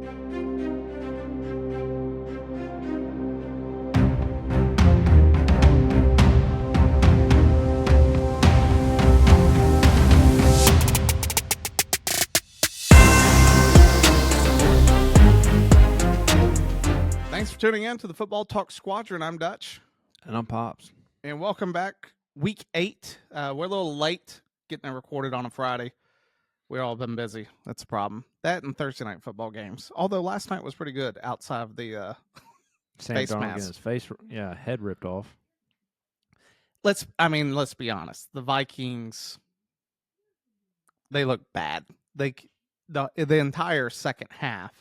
Thanks for tuning in to the Football Talk Squadron. I'm Dutch. And I'm Pops. And welcome back. Week 8. We're a little late getting it recorded on a Friday. We've all been busy. That's a problem. That and Thursday night football games. Although last night was pretty good outside of the face Darnold mask. getting his face, head ripped off. Let's be honest. The Vikings, they look bad. The entire second half,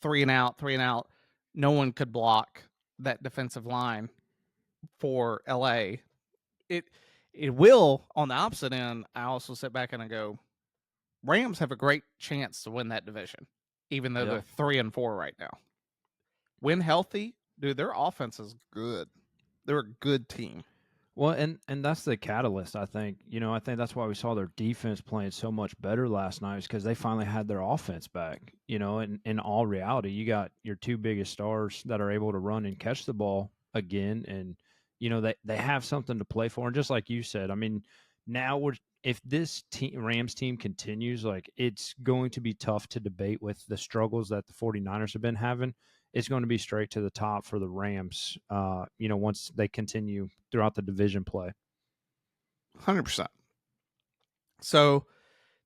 3 and out. No one could block that defensive line for LA. It will, on the opposite end, I also sit back and I go, Rams have a great chance to win that division, even though they're 3-4 right now. When healthy, dude, their offense is good. They're a good team. Well, and that's the catalyst, I think. I think that's why we saw their defense playing so much better last night, is because they finally had their offense back. In all reality, you got your two biggest stars that are able to run and catch the ball again, and they have something to play for. And just like you said, now if this Rams team continues, it's going to be tough to debate with the struggles that the 49ers have been having. It's going to be straight to the top for the Rams, once they continue throughout the division play. 100%. So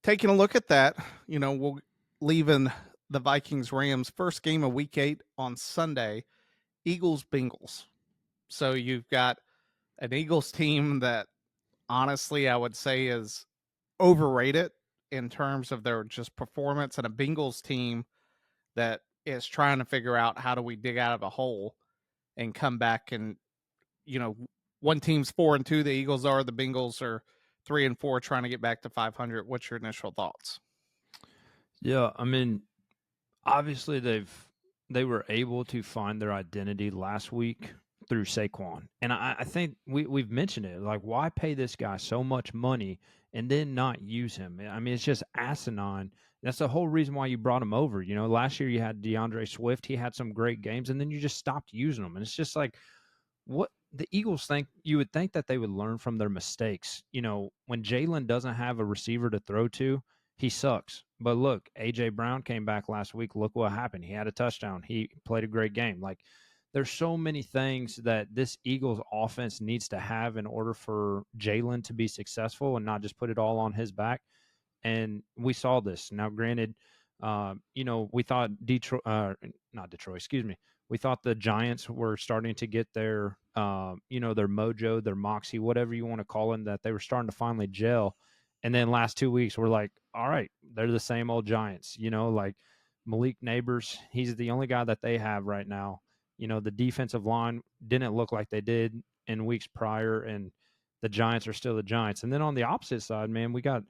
taking a look at that, we'll leaving the Vikings-Rams first game of Week 8 on Sunday, Eagles-Bengals. So you've got an Eagles team that honestly I would say is overrated in terms of their just performance, and a Bengals team that is trying to figure out how do we dig out of a hole and come back. And one team's 4-2, the Eagles are. The Bengals are 3-4, trying to get back to 500. What's your initial thoughts? Yeah, obviously they were able to find their identity last week through Saquon, and I think we've mentioned it. Why pay this guy so much money and then not use him? It's just asinine. That's the whole reason why you brought him over. Last year you had DeAndre Swift. He had some great games, and then you just stopped using him. And it's just what the Eagles think. You would think that they would learn from their mistakes. When Jalen doesn't have a receiver to throw to, he sucks. But look, A.J. Brown came back last week. Look what happened. He had a touchdown. He played a great game. There's so many things that this Eagles offense needs to have in order for Jalen to be successful and not just put it all on his back. And we saw this. Now, granted, we thought we thought the Giants were starting to get their mojo, their moxie, whatever you want to call it, that they were starting to finally gel. And then last 2 weeks, we're like, all right, they're the same old Giants. Malik Neighbors, he's the only guy that they have right now. The defensive line didn't look like they did in weeks prior, and the Giants are still the Giants. And then on the opposite side, man, we got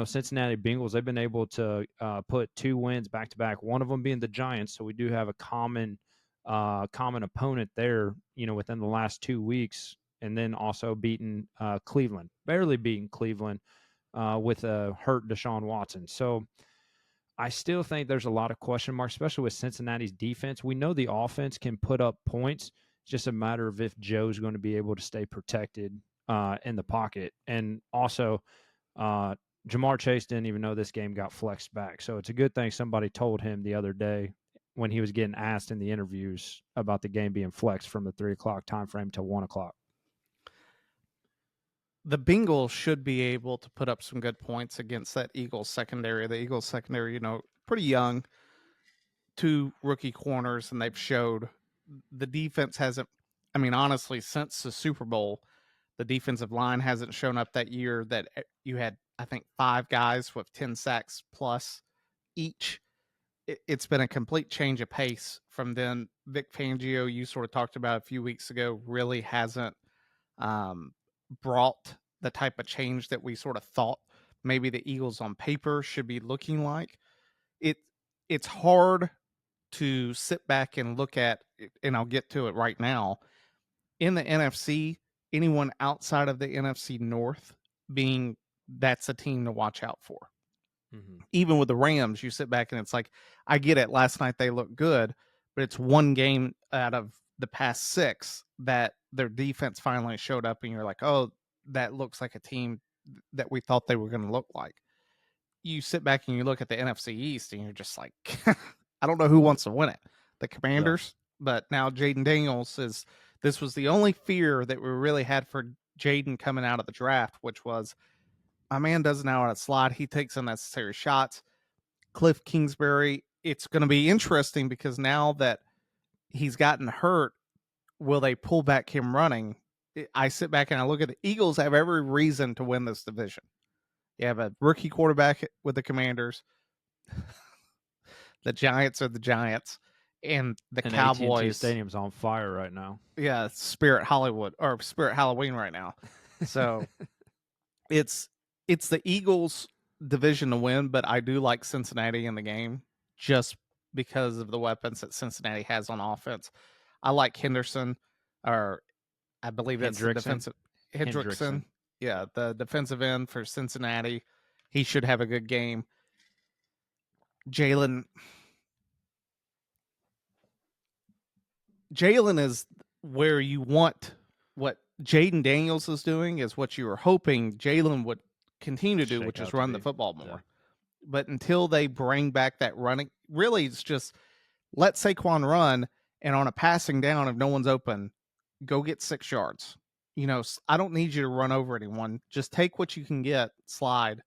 Cincinnati Bengals. They've been able to put 2 wins back to back, one of them being the Giants. So we do have a common opponent there, within the last 2 weeks, and then also beating Cleveland, barely beating Cleveland with a hurt Deshaun Watson. So I still think there's a lot of question marks, especially with Cincinnati's defense. We know the offense can put up points. It's just a matter of if Joe's going to be able to stay protected in the pocket. And also, Jamar Chase didn't even know this game got flexed back. So it's a good thing somebody told him the other day when he was getting asked in the interviews about the game being flexed from the 3 o'clock time frame to 1 o'clock. The Bengals should be able to put up some good points against that Eagles secondary. The Eagles secondary, pretty young, 2 rookie corners, and they've showed the defense hasn't, honestly, since the Super Bowl, the defensive line hasn't shown up that year that you had, I think, 5 guys with 10 sacks plus each. It's been a complete change of pace from then. Vic Fangio, you sort of talked about a few weeks ago, really hasn't brought the type of change that we sort of thought maybe the Eagles on paper should be looking like. It's hard to sit back and look at, and I'll get to it right now, in the NFC, anyone outside of the NFC North being that's a team to watch out for. Mm-hmm. Even with the Rams, you sit back and it's like, I get it. Last night they looked good, but it's one game out of the past 6 that their defense finally showed up, and you're like, oh, that looks like a team that we thought they were going to look like. You sit back and you look at the NFC East, and you're just like, I don't know who wants to win it. The Yeah. Commanders, but now Jaden Daniels is. This was the only fear that we really had for Jaden coming out of the draft, which was my man doesn't know how to slide. He takes unnecessary shots. Cliff Kingsbury, it's going to be interesting because now that he's gotten hurt, will they pull back him running? I sit back and I look at the Eagles have every reason to win this division. You have a rookie quarterback with the Commanders. The Giants are the Giants, and the And AT&T Cowboys. Stadium's on fire right now. Yeah, Spirit Hollywood or Spirit Halloween right now. So it's the Eagles division to win, but I do like Cincinnati in the game just because of the weapons that Cincinnati has on offense. I like Henderson, or I believe that's the defensive Hendrickson. Yeah, the defensive end for Cincinnati. He should have a good game. Jalen is where you want. What Jaden Daniels is doing is what you were hoping Jalen would continue to do, Shake which is out to run the be. football more. Yeah. But until they bring back that running, really, it's just let Saquon run, and on a passing down, if no one's open, go get 6 yards. I don't need you to run over anyone. Just take what you can get, slide,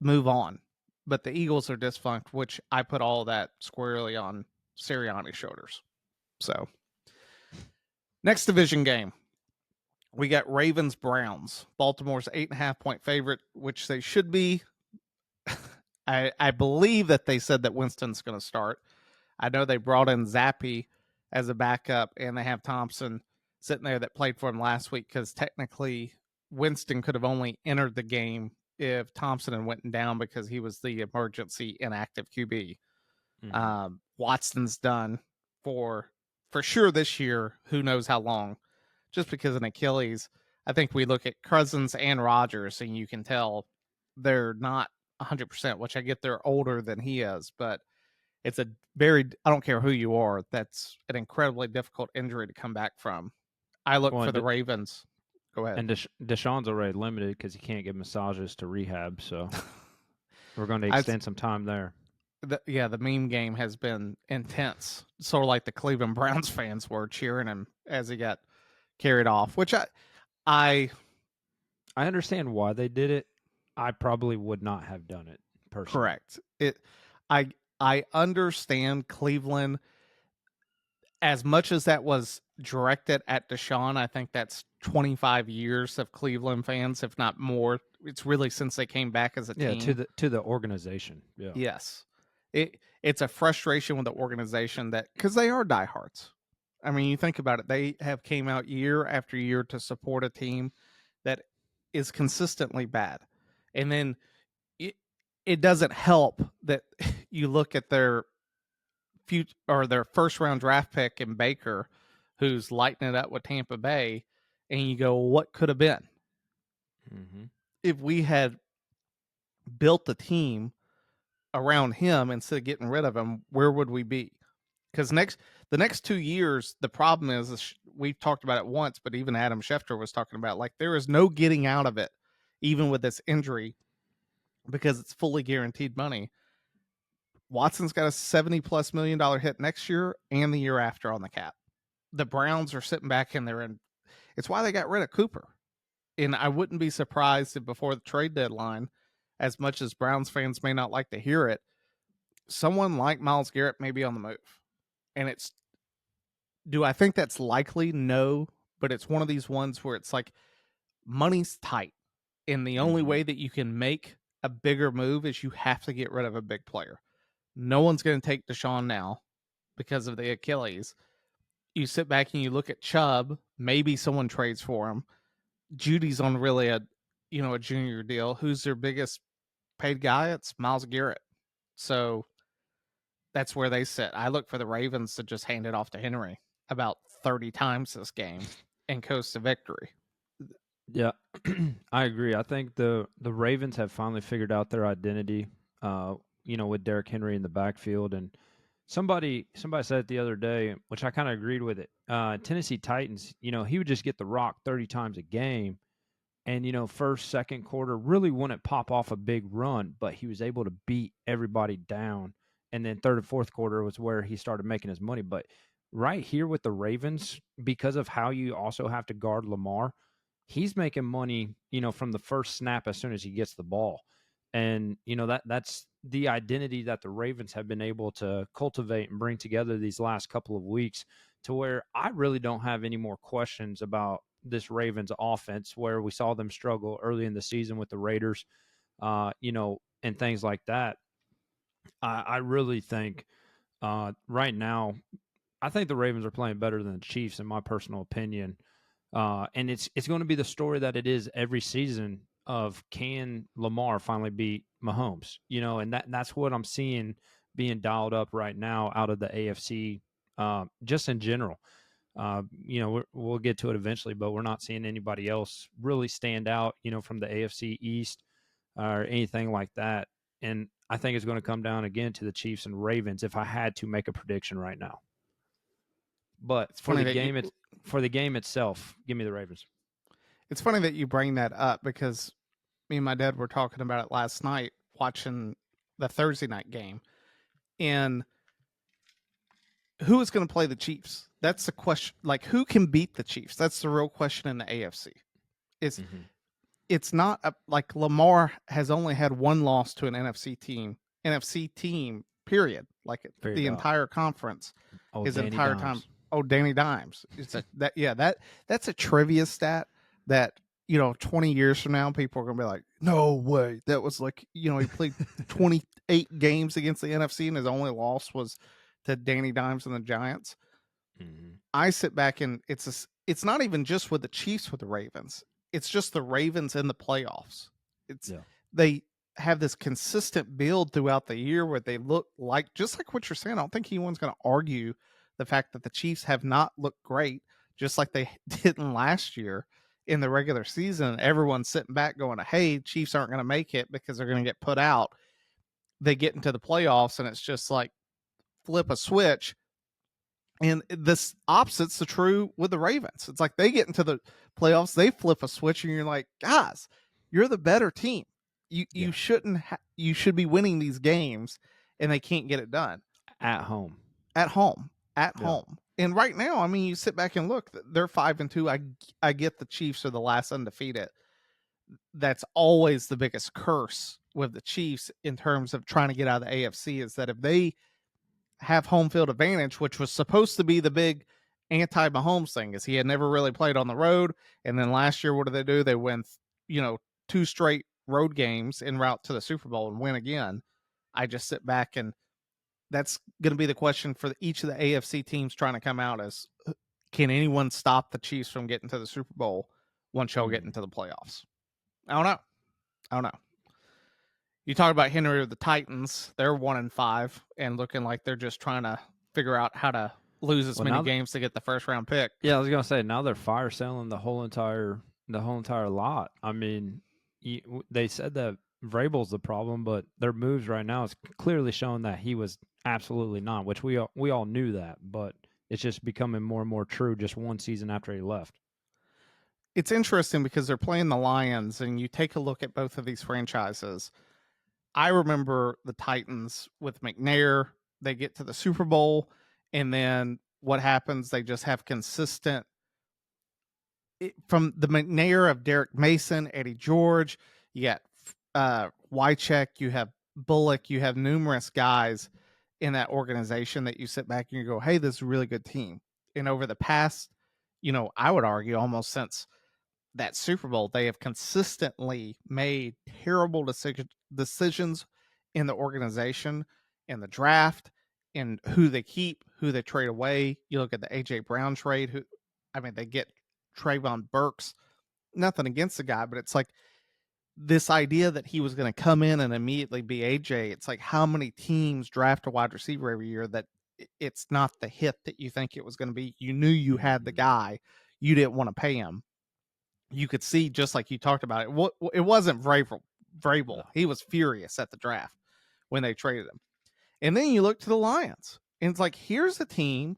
move on. But the Eagles are defunct, which I put all that squarely on Sirianni's shoulders. So, next division game, we got Ravens Browns. Baltimore's 8.5-point favorite, which they should be. I believe that they said that Winston's going to start. I know they brought in Zappy as a backup, and they have Thompson sitting there that played for him last week because technically Winston could have only entered the game if Thompson had went down because he was the emergency inactive QB. Mm-hmm. Watson's done for sure this year. Who knows how long? Just because of Achilles. I think we look at Cousins and Rodgers, and you can tell they're not 100%, which I get they're older than he is, but it's a very, I don't care who you are, that's an incredibly difficult injury to come back from. I look Well, for the Ravens. Go ahead. and Deshaun's already limited because he can't get massages to rehab. So we're going to I, extend some time there. the meme game has been intense. Sort of like the Cleveland Browns fans were cheering him as he got carried off, which I I understand why they did it. I probably would not have done it personally. correct. I understand Cleveland as much as that was directed at Deshaun. I think that's 25 years of Cleveland fans, if not more. It's really since they came back as a team. To the organization. Yeah. Yes. It's a frustration with the organization that because they are diehards. I mean, you think about it, they have came out year after year to support a team that is consistently bad. And then it doesn't help that you look at their future or their first round draft pick in Baker, who's lighting it up with Tampa Bay, and you go, what could have been Mm-hmm. if we had built the team around him instead of getting rid of him? Where would we be? Because the next 2 years, the problem is we've talked about it once, but even Adam Schefter was talking about like there is no getting out of it, even with this injury, because it's fully guaranteed money. Watson's got a $70+ million hit next year and the year after on the cap. The Browns are sitting back and they're in. It's why they got rid of Cooper. And I wouldn't be surprised if before the trade deadline, as much as Browns fans may not like to hear it, someone like Myles Garrett may be on the move. And do I think that's likely? No, but it's one of these ones where it's like money's tight. And the only way that you can make a bigger move is you have to get rid of a big player. No one's going to take Deshaun now because of the Achilles. You sit back and you look at Chubb, maybe someone trades for him. Judy's on really a junior deal. Who's their biggest paid guy? It's Myles Garrett. So that's where they sit. I look for the Ravens to just hand it off to Henry about 30 times this game and coast to victory. Yeah, I agree. I think the Ravens have finally figured out their identity. with Derrick Henry in the backfield. And somebody said it the other day, which I kind of agreed with it. Tennessee Titans, he would just get the rock 30 times a game. And, first, second quarter really wouldn't pop off a big run, but he was able to beat everybody down. And then third and fourth quarter was where he started making his money. But right here with the Ravens, because of how you also have to guard Lamar, he's making money, from the first snap as soon as he gets the ball. And, that's the identity that the Ravens have been able to cultivate and bring together these last couple of weeks, to where I really don't have any more questions about this Ravens offense, where we saw them struggle early in the season with the Raiders, and things like that. I really think right now, I think the Ravens are playing better than the Chiefs, in my personal opinion. And it's going to be the story that it is every season of, can Lamar finally beat Mahomes? And that's what I'm seeing being dialed up right now out of the AFC, just in general. We'll get to it eventually, but we're not seeing anybody else really stand out, from the AFC East or anything like that. And I think it's going to come down again to the Chiefs and Ravens if I had to make a prediction right now. But It's for funny the that game, for the game itself, give me the Ravens. it's funny that you bring that up because me and my dad were talking about it last night watching the Thursday night game. And who is going to play the Chiefs? That's the question. Like, who can beat the Chiefs? That's the real question in the AFC. It's Mm-hmm. it's not like Lamar has only had one loss to an NFC team. Period. Like Figured the out. entire conference, Oh, his Danny entire time. Dimes. Oh, Danny Dimes. It's that. Yeah, that's a trivia stat that 20 years from now, people are gonna be like, no way, that was like, he played 28 games against the NFC and his only loss was to Danny Dimes and the Giants. Mm-hmm. I sit back and it's not even just with the Chiefs with the Ravens. It's just the Ravens in the playoffs. It's Yeah. They have this consistent build throughout the year where they look like, just like what you're saying. I don't think anyone's going to argue the fact that the Chiefs have not looked great, just like they didn't last year in the regular season. Everyone's sitting back going, hey, Chiefs aren't going to make it because they're going to get put out. They get into the playoffs and it's just like flip a switch. And this opposite's the true with the Ravens. It's like they get into the playoffs, they flip a switch, and you're like, guys, you're the better team. You Yeah. you should be winning these games, and they can't get it done At home. at home. At Yeah. home. And right now, I mean, you sit back and look, they're 5-2. I get the Chiefs are the last undefeated. That's always the biggest curse with the Chiefs in terms of trying to get out of the AFC, is that if they have home field advantage, which was supposed to be the big anti-Mahomes thing, is he had never really played on the road. And then last year, what do? They win, 2 straight road games en route to the Super Bowl and win again. I just sit back and that's going to be the question for each of the AFC teams trying to come out is, can anyone stop the Chiefs from getting to the Super Bowl once y'all get into the playoffs? I don't know. You talk about Henry with the Titans. They're 1-5 and looking like they're just trying to figure out how to lose as many games to get the first round pick. Yeah, I was gonna say, now they're fire selling the whole entire lot. I mean, they said that Vrabel's the problem, but their moves right now is clearly showing that he was absolutely not. Which we all knew that, but it's just becoming more and more true just one season after he left. It's interesting because they're playing the Lions, and you take a look at both of these franchises. I remember the Titans with McNair. They get to the Super Bowl, and then what happens? They just have consistent from the McNair of Derek Mason, Eddie George. You got Wycheck. You have Bullock. You have numerous guys in that organization that you sit back and you go, "Hey, this is a really good team." And over the past, I would argue almost since that Super Bowl, they have consistently made terrible decisions in the organization, in the draft, in who they keep, who they trade away. You look at the AJ Brown trade, they get Trayvon Burks. Nothing against the guy, but it's like this idea that he was going to come in and immediately be AJ. It's like, how many teams draft a wide receiver every year that it's not the hit that you think it was going to be? You knew you had the guy, you didn't want to pay him. You could see, just like you talked about it, it wasn't Vrabel. No. He was furious at the draft. when they traded him. And then you look to the Lions, and it's like, here's a team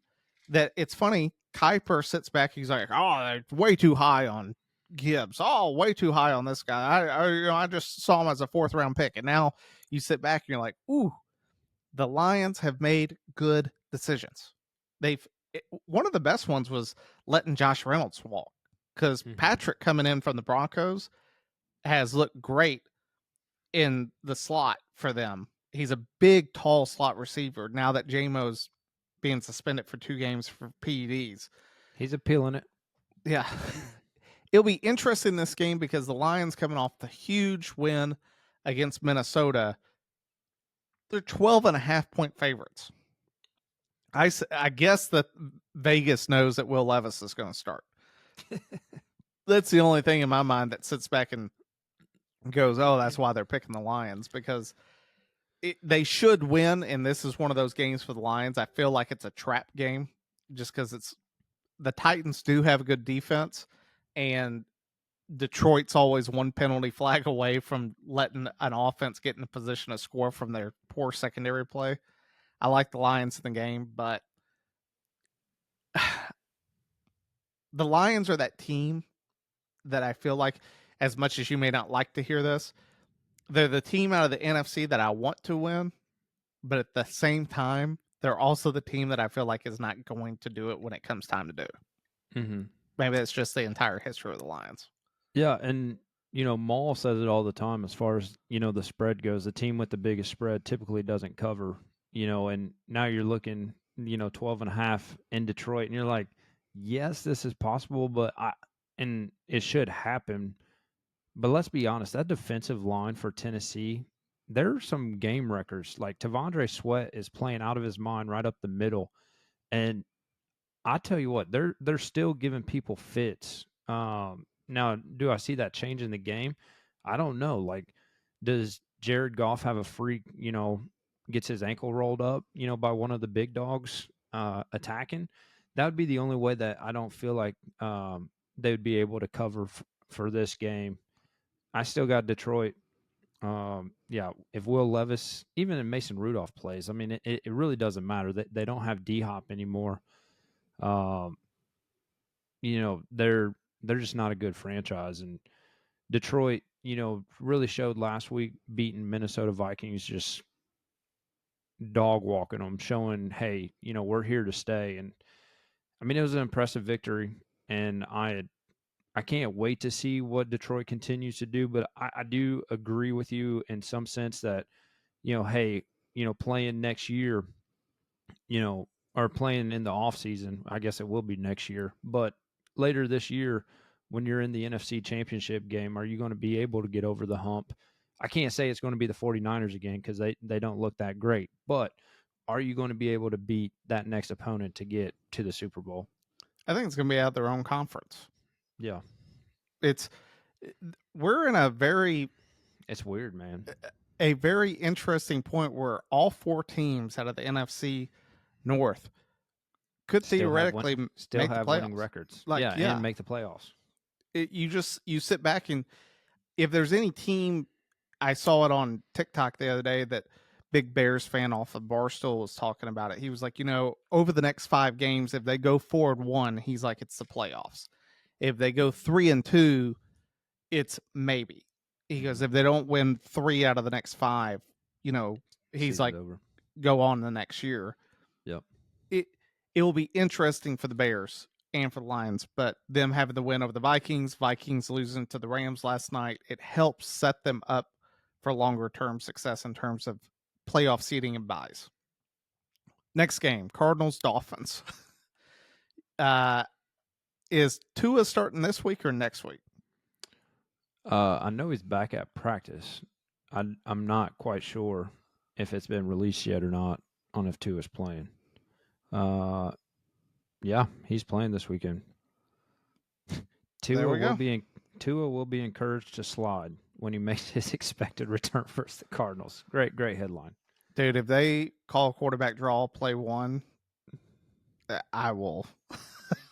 that, it's funny, Kuiper sits back, he's like, oh, they're way too high on Gibbs. Oh, way too high on this guy. I just saw him as a 4th round pick. And now you sit back and you're like, ooh, the Lions have made good decisions. One of the best ones was letting Josh Reynolds walk, because Patrick coming in from the Broncos has looked great in the slot for them. He's a big, tall slot receiver now that JMO's being suspended for 2 games for PEDs. He's appealing it. Yeah. It'll be interesting this game because the Lions, coming off the huge win against Minnesota, they're 12.5-point favorites. I guess that Vegas knows that Will Levis is going to start. That's the only thing in my mind that sits back and goes, oh, that's why they're picking the Lions, because they should win, and this is one of those games for the Lions. I feel like it's a trap game just because the Titans do have a good defense, and Detroit's always one penalty flag away from letting an offense get in a position to score from their poor secondary play. I like the Lions in the game, but the Lions are that team that I feel like, as much as you may not like to hear this, they're the team out of the NFC that I want to win, but at the same time, they're also the team that I feel like is not going to do it when it comes time to do it. Mm-hmm. Maybe that's just the entire history of the Lions. Yeah, and Maul says it all the time as far as the spread goes. The team with the biggest spread typically doesn't cover. And now you're looking 12.5 in Detroit, and you're like, yes, this is possible, but and it should happen. But let's be honest, that defensive line for Tennessee, there are some game records. Like Tavondre Sweat is playing out of his mind right up the middle, and I tell you what, they're still giving people fits. Now, do I see that change in the game? I don't know. Like, does Jared Goff have a freak? Gets his ankle rolled up, by one of the big dogs attacking? That would be the only way that I don't feel like they would be able to cover for this game. I still got Detroit. Yeah, if Will Levis, even if Mason Rudolph plays, I mean, it really doesn't matter. They don't have D-Hop anymore. They're just not a good franchise. And Detroit, really showed last week beating Minnesota Vikings, just dog walking them, showing, hey, we're here to stay. And I mean, it was an impressive victory, and I can't wait to see what Detroit continues to do. But I do agree with you in some sense that, hey, playing next year, or playing in the off season, I guess it will be next year, but later this year, when you're in the NFC Championship game, are you going to be able to get over the hump? I can't say it's going to be the 49ers again because they don't look that great, but are you going to be able to beat that next opponent to get to the Super Bowl? I think it's going to be out their own conference. Yeah. We're in it's weird, man. A very interesting point where all 4 teams out of the NFC North could theoretically still make have the playoffs. winning records. Yeah, and make the playoffs. You sit back, and if there's any team, I saw it on TikTok the other day that big Bears fan off of Barstool was talking about it. He was like, over the next 5 games, if they go 4-1, he's like, it's the playoffs. If they go 3-2, it's maybe. He goes, if they don't win 3 out of the next 5, he's Season's like, over. Go on the next year. Yep. It will be interesting for the Bears and for the Lions, but them having the win over the Vikings losing to the Rams last night, it helps set them up for longer term success in terms of playoff seeding and buys. Next game, Cardinals Dolphins. Is Tua starting this week or next week? I know he's back at practice. I'm not quite sure if it's been released yet or not on if Tua's playing. Yeah, he's playing this weekend. Tua will be encouraged to slide when he makes his expected return versus the Cardinals. Great headline. Dude, if they call a quarterback draw, play 1, I will.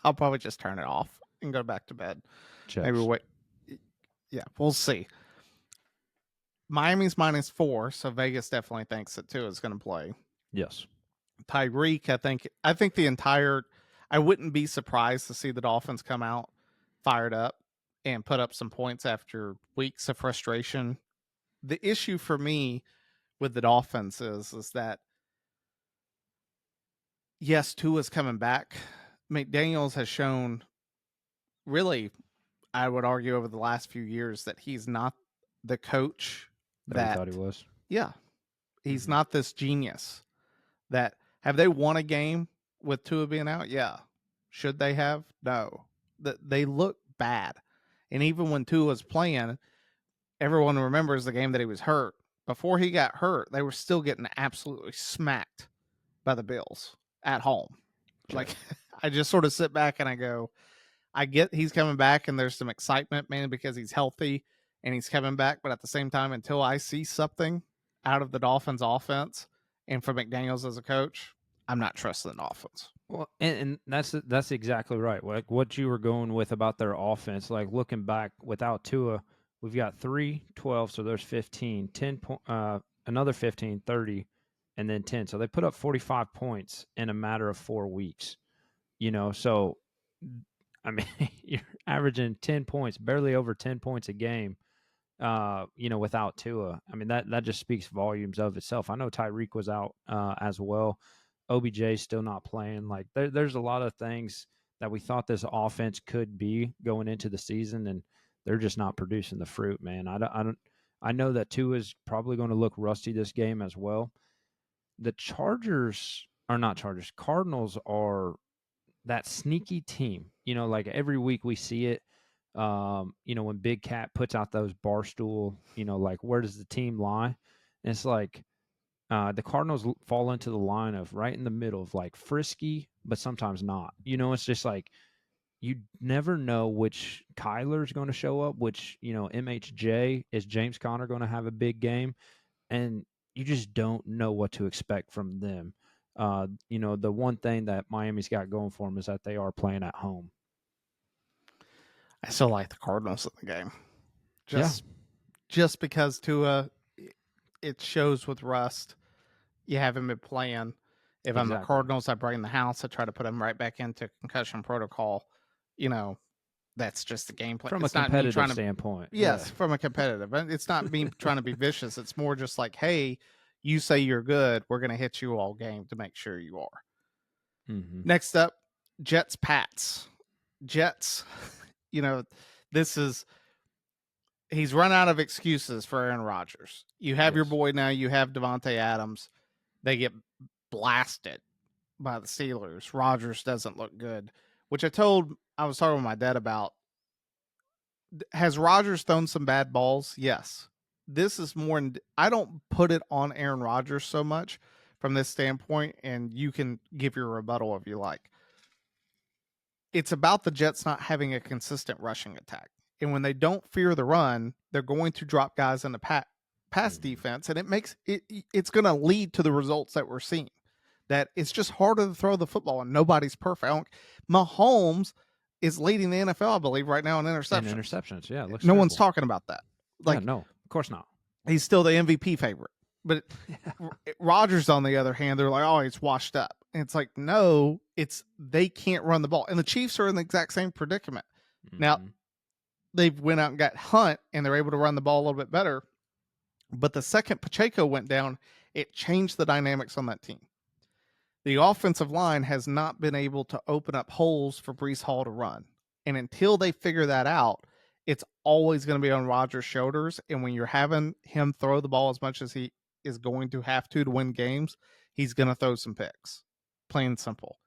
I'll probably just turn it off and go back to bed. Checks. Maybe wait. Yeah, we'll see. Miami's -4, so Vegas definitely thinks that Tua is going to play. Yes. Tyreek, I think the entire, I wouldn't be surprised to see the Dolphins come out fired up and put up some points after weeks of frustration. The issue for me with the Dolphins is that yes, Tua's coming back. McDaniels has shown, really, I would argue over the last few years, that he's not the coach That we thought he was. Yeah, he's not this genius. That have they won a game with Tua being out? Yeah. Should they have? No. They look bad. And even when Tua was playing, everyone remembers the game that he was hurt. Before he got hurt, they were still getting absolutely smacked by the Bills at home. Sure. Like, I just sort of sit back and I go, I get he's coming back and there's some excitement, man, because he's healthy and he's coming back. But at the same time, until I see something out of the Dolphins offense and for McDaniels as a coach, I'm not trusting the offense. Well, and that's exactly right. Like what you were going with about their offense. Like looking back, without Tua, we've got 3, 12, so there's 15, 10, another 15, 30, and then 10. So they put up 45 points in a matter of 4 weeks. So I mean, you're averaging 10 points, barely over 10 points a game. Without Tua. I mean, that just speaks volumes of itself. I know Tyreek was out as well. OBJ's still not playing. Like there's a lot of things that we thought this offense could be going into the season, and they're just not producing the fruit, man. I know that Tua is probably going to look rusty this game as well. The Cardinals are that sneaky team. Like every week we see it. When Big Cat puts out those barstool, like where does the team lie? And it's like the Cardinals fall into the line of right in the middle of like frisky, but sometimes not. It's just like you never know which Kyler's going to show up, which, MHJ, is James Conner going to have a big game? And you just don't know what to expect from them. The one thing that Miami's got going for them is that they are playing at home. I still like the Cardinals in the game. Just because Tua, it shows with rust. You haven't been playing. If I'm the Cardinals, I bring the house. I try to put him right back into concussion protocol. That's just the game plan. From a competitive standpoint. Yes, from a competitive. It's not me trying to be vicious. It's more just like, hey, you say you're good. We're going to hit you all game to make sure you are. Mm-hmm. Next up, Jets, Pats. Jets, he's run out of excuses for Aaron Rodgers. You have your boy now. You have Devontae Adams. They get blasted by the Steelers. Rodgers doesn't look good, which I was talking with my dad about. Has Rodgers thrown some bad balls? Yes. This is more, I don't put it on Aaron Rodgers so much from this standpoint, and you can give your rebuttal if you like. It's about the Jets not having a consistent rushing attack. And when they don't fear the run, they're going to drop guys in the pass defense, and it's going to lead to the results that we're seeing. That it's just harder to throw the football, and nobody's perfect. Mahomes is leading the NFL, I believe, right now in interceptions. Yeah. No one's talking about that. No, of course not. He's still the MVP favorite. But Rodgers, on the other hand, they're like, oh, he's washed up. And it's like, no, they can't run the ball. And the Chiefs are in the exact same predicament. Mm-hmm. Now, they went out and got Hunt, and they're able to run the ball a little bit better. But the second Pacheco went down, it changed the dynamics on that team. The offensive line has not been able to open up holes for Breece Hall to run. And until they figure that out, it's always going to be on Rodgers' shoulders. And when you're having him throw the ball as much as he is going to have to win games, he's going to throw some picks. Plain and simple.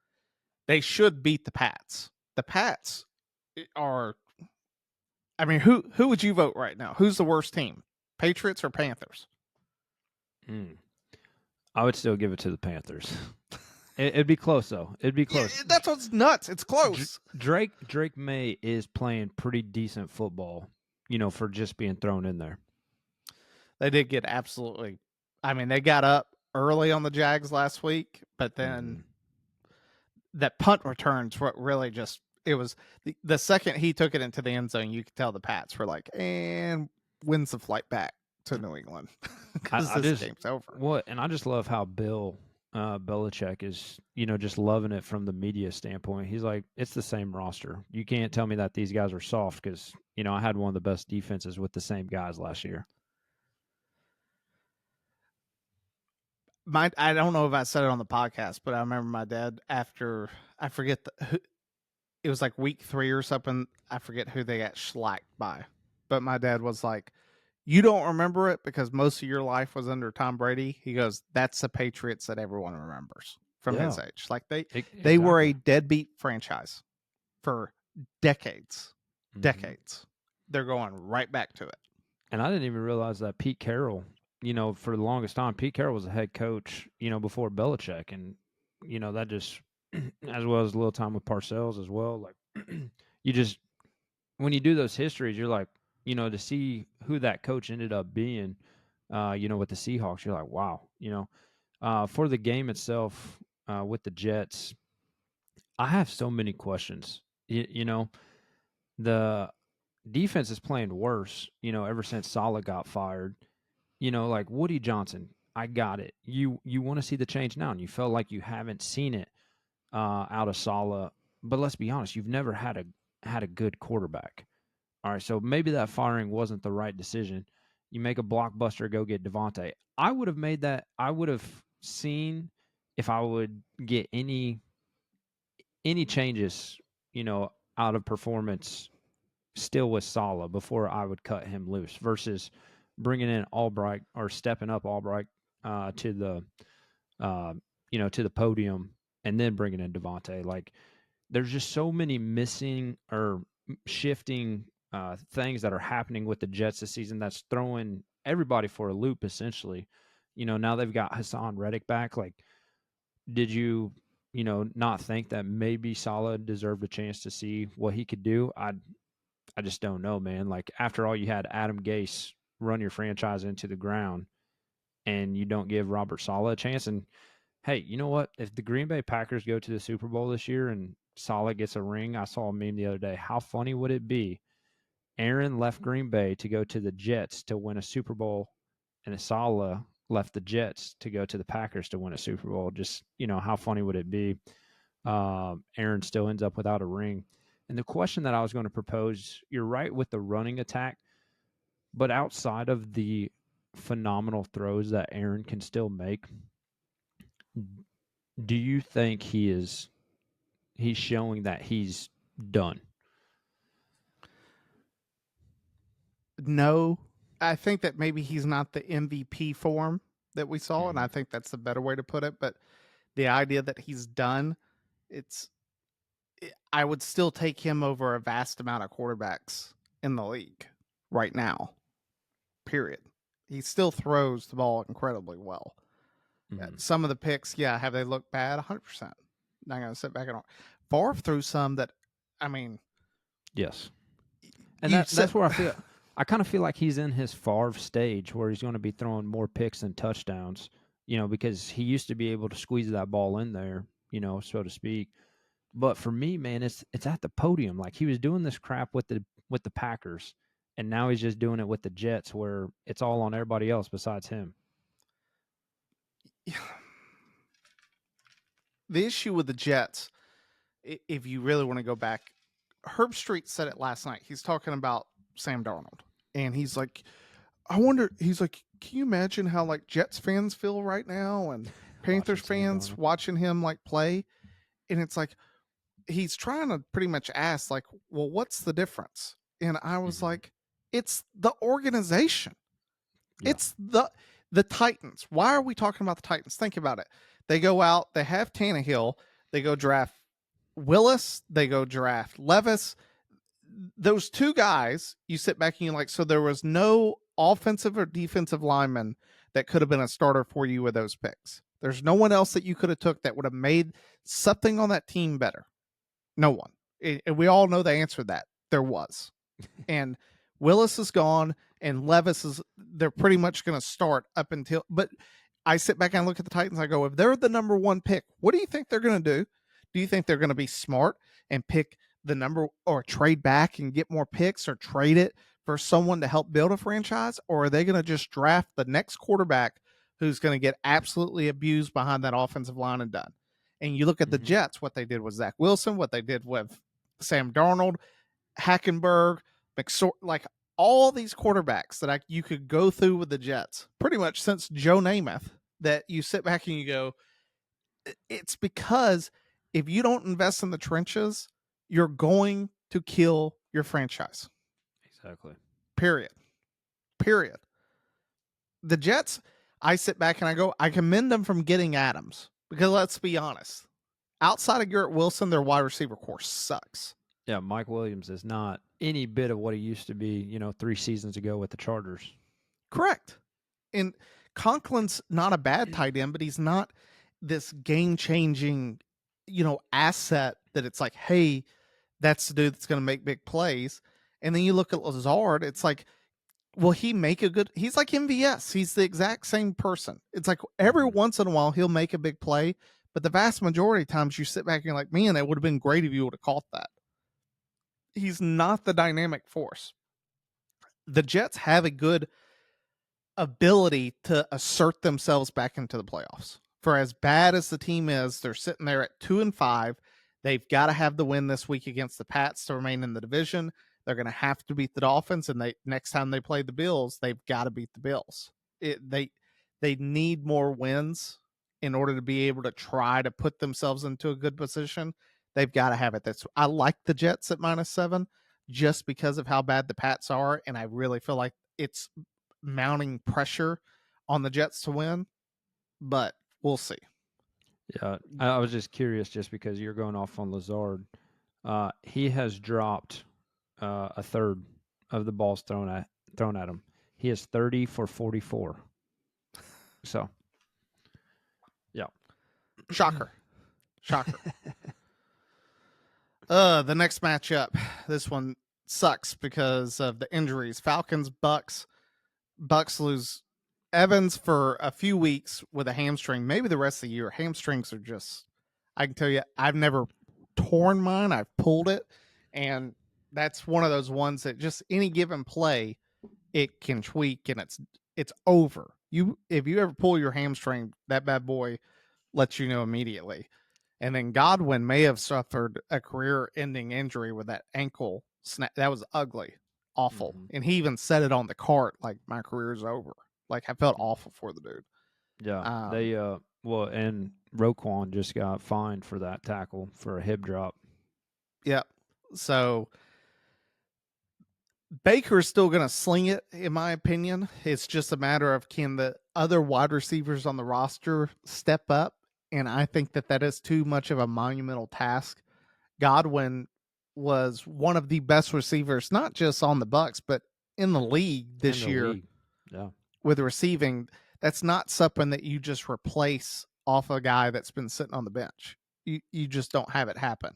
They should beat the Pats. The Pats are, who would you vote right now? Who's the worst team? Patriots or Panthers? I would still give it to the Panthers. It'd be close, though. It'd be close. Yeah, that's what's nuts. It's close. Drake May is playing pretty decent football, for just being thrown in there. They did get absolutely. They got up early on the Jags last week, but then that punt returns what really just, it was the second he took it into the end zone, you could tell the Pats were like, and when's the flight back? to New England I, because I this just game's over. and I just love how Bill Belichick is, just loving it from the media standpoint. He's like, it's the same roster. You can't tell me that these guys are soft because I had one of the best defenses with the same guys last year. I don't know if I said it on the podcast, but I remember my dad after I forget it was like week 3 or something. I forget who they got shellacked by, but my dad was like, "You don't remember it because most of your life was under Tom Brady." He goes, "That's the Patriots that everyone remembers from his age. Like they were a Exactly. deadbeat franchise for decades, Mhm. decades. They're going right back to it." And I didn't even realize that Pete Carroll, for the longest time, Pete Carroll was a head coach, before Belichick. And, that just, as well as a little time with Parcells as well. Like, you just, when you do those histories, you're like, to see who that coach ended up being, with the Seahawks, you're like, wow, for the game itself, with the Jets, I have so many questions. The defense is playing worse, ever since Saleh got fired. Like Woody Johnson, I got it. You want to see the change now, and you felt like you haven't seen it out of Saleh. But let's be honest, you've never had a good quarterback. All right, so maybe that firing wasn't the right decision. You make a blockbuster, go get Devontae. I would have made that. I would have seen if I would get any changes, out of performance still with Saleh before I would cut him loose versus bringing in Albright or stepping up Albright to the to the podium and then bringing in Devontae. Like there's just so many missing or shifting things that are happening with the Jets this season that's throwing everybody for a loop essentially. Now they've got Hassan Reddick back. Like, did you not think that maybe Saleh deserved a chance to see what he could do? I just don't know, man. Like after all, you had Adam Gase run your franchise into the ground, and you don't give Robert Saleh a chance. And hey, you know what? If the Green Bay Packers go to the Super Bowl this year and Saleh gets a ring, I saw a meme the other day. How funny would it be? Aaron left Green Bay to go to the Jets to win a Super Bowl, and Saleh left the Jets to go to the Packers to win a Super Bowl. Just how funny would it be? Aaron still ends up without a ring. And the question that I was going to propose, you're right with the running attack, but outside of the phenomenal throws that Aaron can still make, do you think he's showing that he's done? No, I think that maybe he's not the MVP form that we saw, and Mm-hmm. I think that's the better way to put it. But the idea that he's done, it's I would still take him over a vast amount of quarterbacks in the league right now. Period. He still throws the ball incredibly well. Mm-hmm. Some of the picks, yeah, have they looked bad? 100%. Not going to sit back and Favre threw some that, I mean, Yes. And you that's said where I kind of feel like he's in his Favre stage where he's going to be throwing more picks than touchdowns, because he used to be able to squeeze that ball in there, so to speak. But for me, man, it's at the podium. Like he was doing this crap with the Packers, and now he's just doing it with the Jets, where it's all on everybody else besides him. the issue with the Jets, if you really want to go back, Herb Street said it last night. He's talking about Sam Darnold, and he's like, I wonder. He's like, can you imagine how like Jets fans feel right now, and Panthers fans watching him like play? And it's like he's trying to pretty much ask, like, well, what's the difference? And I was like, it's the organization. Yeah. It's the Titans. Why are we talking about the Titans? Think about it. They go out, they have Tannehill, they go draft Willis, they go draft Levis. Those two guys, you sit back and you're like, so there was no offensive or defensive lineman that could have been a starter for you with those picks. There's no one else that you could have took that would have made something on that team better. No one. And we all know the answer to that. There was. And Willis is gone, and Levis is, they're pretty much going to start up until, but I sit back and I look at the Titans. I go, if they're the number one pick, what do you think they're going to do? Do you think they're going to be smart and pick the number or trade back and get more picks or trade it for someone to help build a franchise, or are they going to just draft the next quarterback who's going to get absolutely abused behind that offensive line and done? And you look at the Mhm. Jets, what they did with Zach Wilson, what they did with Sam Darnold, Hackenberg, like all these quarterbacks that you could go through with the Jets, pretty much since Joe Namath, that you sit back and you go, it's because if you don't invest in the trenches, you're going to kill your franchise. Exactly. Period. Period. The Jets, I sit back and I go, I commend them from getting Adams because let's be honest, outside of Garrett Wilson, their wide receiver core sucks. Yeah, Mike Williams is not any bit of what he used to be, 3 seasons ago with the Chargers. Correct. And Conklin's not a bad tight end, but he's not this game changing, asset that it's like, hey, that's the dude that's going to make big plays. And then you look at Lazard, it's like, will he make he's like MVS. He's the exact same person. It's like every Mhm. once in a while he'll make a big play, but the vast majority of times you sit back and you're like, man, it would have been great if you would have caught that. He's not the dynamic force. The Jets have a good ability to assert themselves back into the playoffs. For as bad as the team is, they're sitting there at 2-5. They've got to have the win this week against the Pats to remain in the division. They're going to have to beat the Dolphins, and next time they play the Bills, they've got to beat the Bills. They need more wins in order to be able to try to put themselves into a good position. They've got to have it. I like the Jets at -7 just because of how bad the Pats are, and I really feel like it's mounting pressure on the Jets to win, but we'll see. Yeah, I was just curious just because you're going off on Lazard. He has dropped a third of the balls thrown at him. He is 30 for 44. So, yeah. Shocker. Shocker. The next matchup, this one sucks because of the injuries. Falcons, Bucks. Bucks lose Evans for a few weeks with a hamstring, maybe the rest of the year. Hamstrings are just, I can tell you, I've never torn mine. I've pulled it. And that's one of those ones that just any given play, it can tweak and it's over. If you ever pull your hamstring, that bad boy lets you know immediately. And then Godwin may have suffered a career-ending injury with that ankle snap. That was ugly, awful. Mhm. And he even said it on the cart, like my career's over. Like I felt awful for the dude. Yeah, Um, they well, and Roquan just got fined for that tackle for a hip drop. yeah. So Baker's still going to sling it, in my opinion. It's just a matter of can the other wide receivers on the roster step up, and I think that is too much of a monumental task. Godwin was one of the best receivers, not just on the Bucks, but in the league In this the year league. Yeah. with receiving. That's not something that you just replace off a guy that's been sitting on the bench. You just don't have it happen.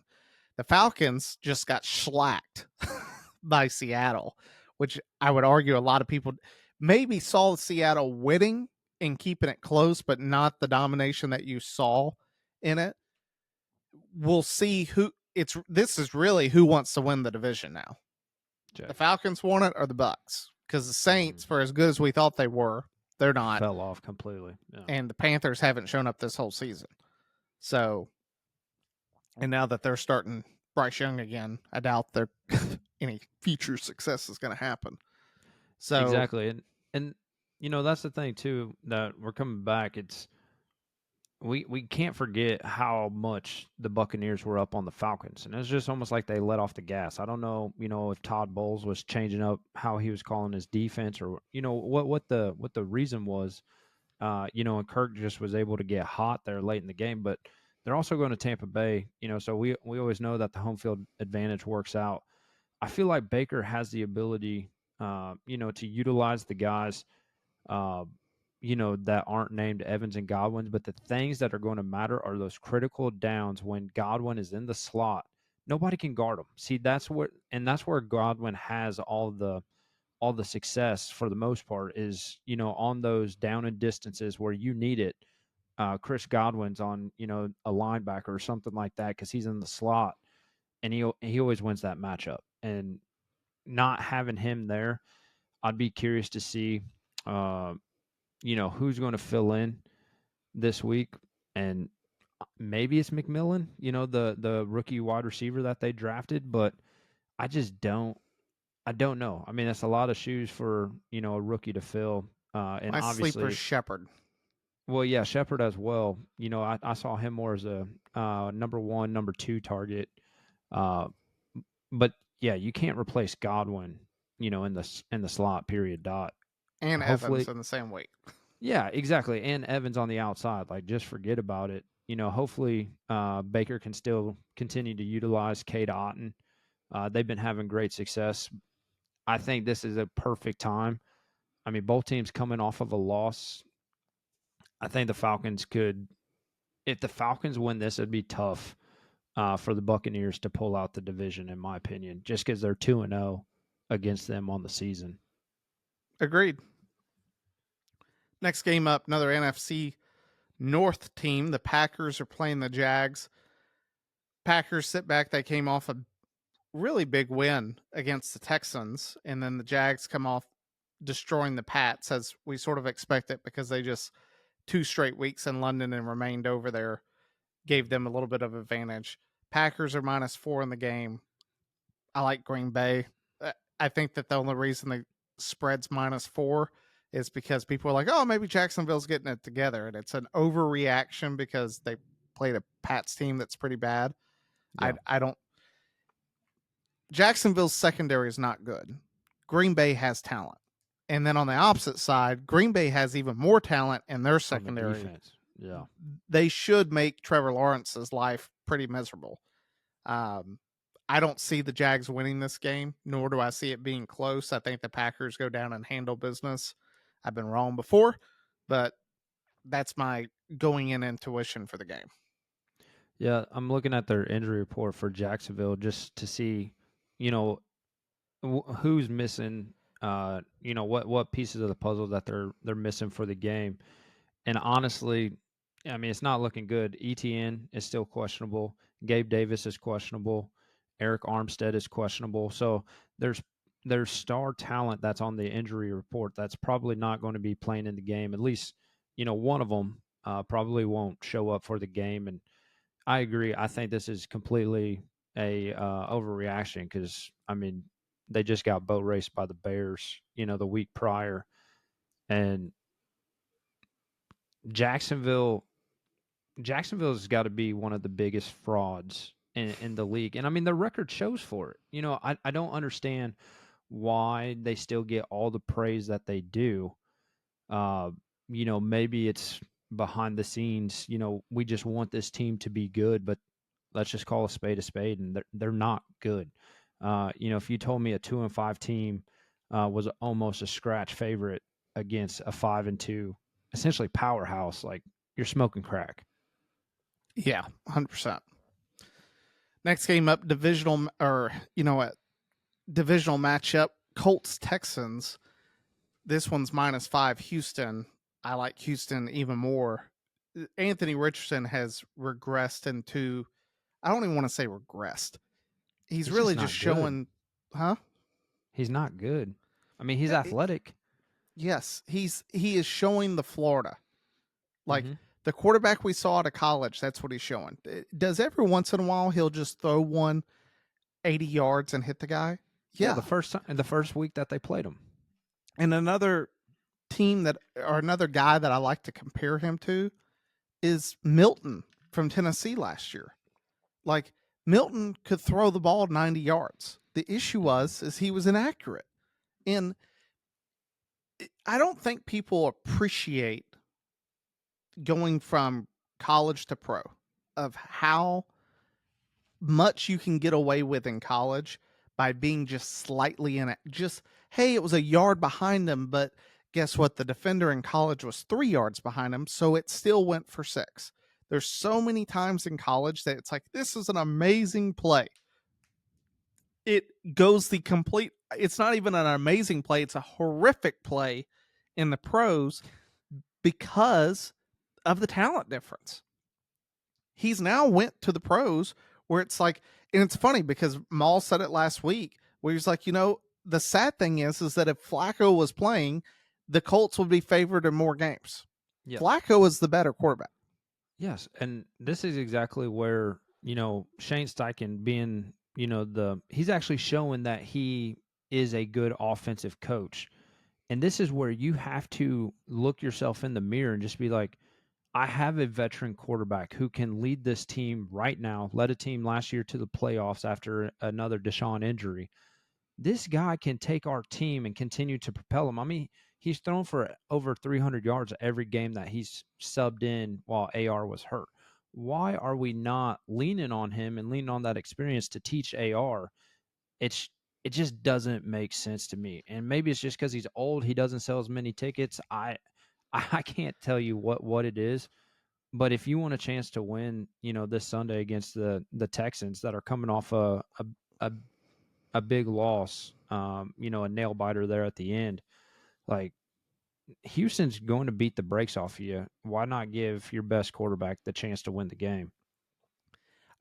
The Falcons just got slacked by Seattle, which I would argue a lot of people maybe saw Seattle winning and keeping it close, but not the domination that you saw in it. We'll see this is really who wants to win the division now. Okay. The Falcons want it or the Bucks? Because the Saints, Mhm. for as good as we thought they were, they're not. Fell off completely. Yeah. And the Panthers haven't shown up this whole season. So, and now that they're starting Bryce Young again, I doubt there any future success is going to happen. So, Exactly. And that's the thing too that we're coming back. It's we can't forget how much the Buccaneers were up on the Falcons, and it's just almost like they let off the gas. I don't know, if Todd Bowles was changing up how he was calling his defense, or what the reason was. And Kirk just was able to get hot there late in the game, but they're also going to Tampa Bay. So we always know that the home field advantage works out. I feel like Baker has the ability, to utilize the guys uh, that aren't named Evans and Godwins, but the things that are going to matter are those critical downs when Godwin is in the slot. Nobody can guard him. See, that's where Godwin has all the success for the most part is, on those down and distances where you need it. Chris Godwin's on, a linebacker or something like that because he's in the slot, and he always wins that matchup. And not having him there, I'd be curious to see, who's going to fill in this week, and maybe it's McMillan, the rookie wide receiver that they drafted, but I just don't. I don't know. I mean, that's a lot of shoes for a rookie to fill, and My sleeper obviously, Shepherd. well, yeah, Shepard as well. I saw him more as a number one, number two target, uh, but yeah, you can't replace Godwin, in the slot. Period. Dot. And Evans Hopefully, in the same weight. yeah, exactly. And Evans on the outside, like just forget about it. Hopefully Baker can still continue to utilize Cade Otton. They've been having great success. I think this is a perfect time. I mean, both teams coming off of a loss. I think the Falcons could, if the Falcons win this, it'd be tough for the Buccaneers to pull out the division, in my opinion, just because they're 2-0 against them on the season. Agreed. Next game up, another NFC North team. The Packers are playing the Jags. Packers sit back. They came off a really big win against the Texans, and then the Jags come off destroying the Pats, as we sort of expected, because they just 2 straight weeks in London and remained over there gave them a little bit of advantage. Packers are -4 in the game. I like Green Bay. I think that the only reason the spread's -4 is because people are like, oh, maybe Jacksonville's getting it together. And it's an overreaction because they played a Pats team that's pretty bad. Yeah. I don't. Jacksonville's secondary is not good. Green Bay has talent. And then on the opposite side, Green Bay has even more talent in their secondary. On the defense. Yeah. They should make Trevor Lawrence's life pretty miserable. I don't see the Jags winning this game, nor do I see it being close. I think the Packers go down and handle business. I've been wrong before, but that's my going in intuition for the game. Yeah, I'm looking at their injury report for Jacksonville just to see, who's missing. What pieces of the puzzle that they're missing for the game. And honestly, I mean, it's not looking good. ETN is still questionable. Gabe Davis is questionable. Eric Armstead is questionable. So there's star talent that's on the injury report that's probably not going to be playing in the game. At least, one of them probably won't show up for the game. And I agree. I think this is completely a overreaction because, I mean, they just got boat raced by the Bears, the week prior. And Jacksonville's got to be one of the biggest frauds in the league. And I mean, the record shows for it. I don't understand why they still get all the praise that they do. Maybe it's behind the scenes, we just want this team to be good, but let's just call a spade, and they're not good. If you told me a 2-5 team was almost a scratch favorite against a 5-2, essentially powerhouse, like you're smoking crack. Yeah, 100%. Next game up, divisional matchup, Colts Texans. This one's -5 Houston. I like Houston even more. Anthony Richardson has regressed into, I don't even want to say regressed. He's really just showing, huh? He's not good. I mean, he's athletic. Yes, he is showing the Florida. Like the quarterback we saw out of college, that's what he's showing. Does every once in a while he'll just throw one 80 yards and hit the guy? Yeah, the first week that they played him. And another team another guy that I like to compare him to is Milton from Tennessee last year. Like Milton could throw the ball 90 yards. The issue is he was inaccurate. And I don't think people appreciate going from college to pro, of how much you can get away with in college by being just slightly in it. Just, hey, it was a yard behind him, but guess what? The defender in college was 3 yards behind him, so it still went for 6. There's so many times in college that it's like, this is an amazing play. It goes the complete, it's not even an amazing play, it's a horrific play in the pros because of the talent difference. He's now went to the pros where it's like, and it's funny because Maul said it last week, where he's like, the sad thing is that if Flacco was playing, the Colts would be favored in more games. Yes. Flacco is the better quarterback. Yes, and this is exactly where, Shane Steichen being, he's actually showing that he is a good offensive coach. And this is where you have to look yourself in the mirror and just be like, I have a veteran quarterback who can lead this team right now, led a team last year to the playoffs after another Deshaun injury. This guy can take our team and continue to propel them. I mean, he's thrown for over 300 yards every game that he's subbed in while AR was hurt. Why are we not leaning on him and leaning on that experience to teach AR? It just doesn't make sense to me. And maybe it's just because he's old, he doesn't sell as many tickets. I can't tell you what it is, but if you want a chance to win, this Sunday against the Texans that are coming off a a big loss, a nail biter there at the end. Like, Houston's going to beat the brakes off of you. Why not give your best quarterback the chance to win the game?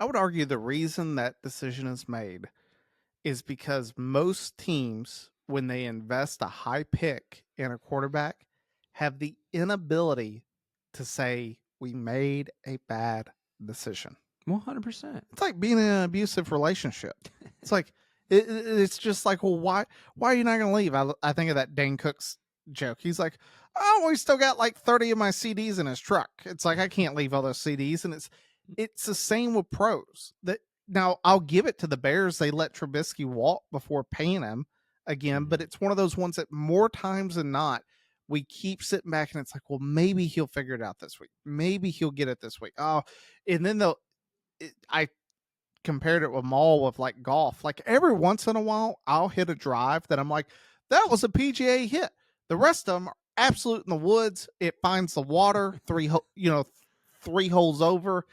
I would argue the reason that decision is made is because most teams, when they invest a high pick in a quarterback, have the inability to say, we made a bad decision. 100%. It's like being in an abusive relationship. It's like, it's just like, well, why are you not going to leave? I think of that Dane Cook's joke. He's like, oh, we still got like 30 of my CDs in his truck. It's like, I can't leave all those CDs. And it's the same with pros. That now I'll give it to the Bears. They let Trubisky walk before paying him again, but it's one of those ones that more times than not, we keep sitting back and it's like, well, maybe he'll figure it out this week. Maybe he'll get it this week. Oh, and then I compared it with Maul with like golf. Like every once in a while, I'll hit a drive that I'm like, that was a PGA hit. The rest of them are absolute in the woods. It finds the water 3 holes over.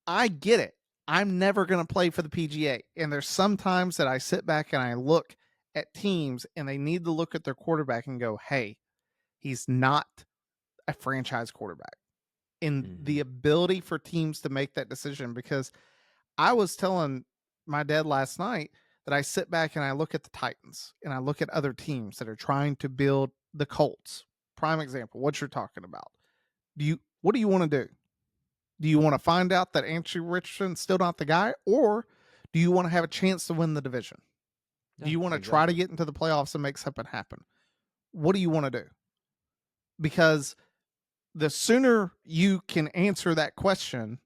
I get it. I'm never going to play for the PGA. And there's sometimes that I sit back and I look at teams and they need to look at their quarterback and go, hey, he's not a franchise quarterback. And the ability for teams to make that decision, because I was telling my dad last night that I sit back and I look at the Titans and I look at other teams that are trying to build the Colts. Prime example, what you're talking about. What do you want to do? Do you want to find out that Anthony Richardson's still not the guy, or do you want to have a chance to win the division? Do you want to try to get into the playoffs and make something happen? What do you want to do? Because the sooner you can answer that question,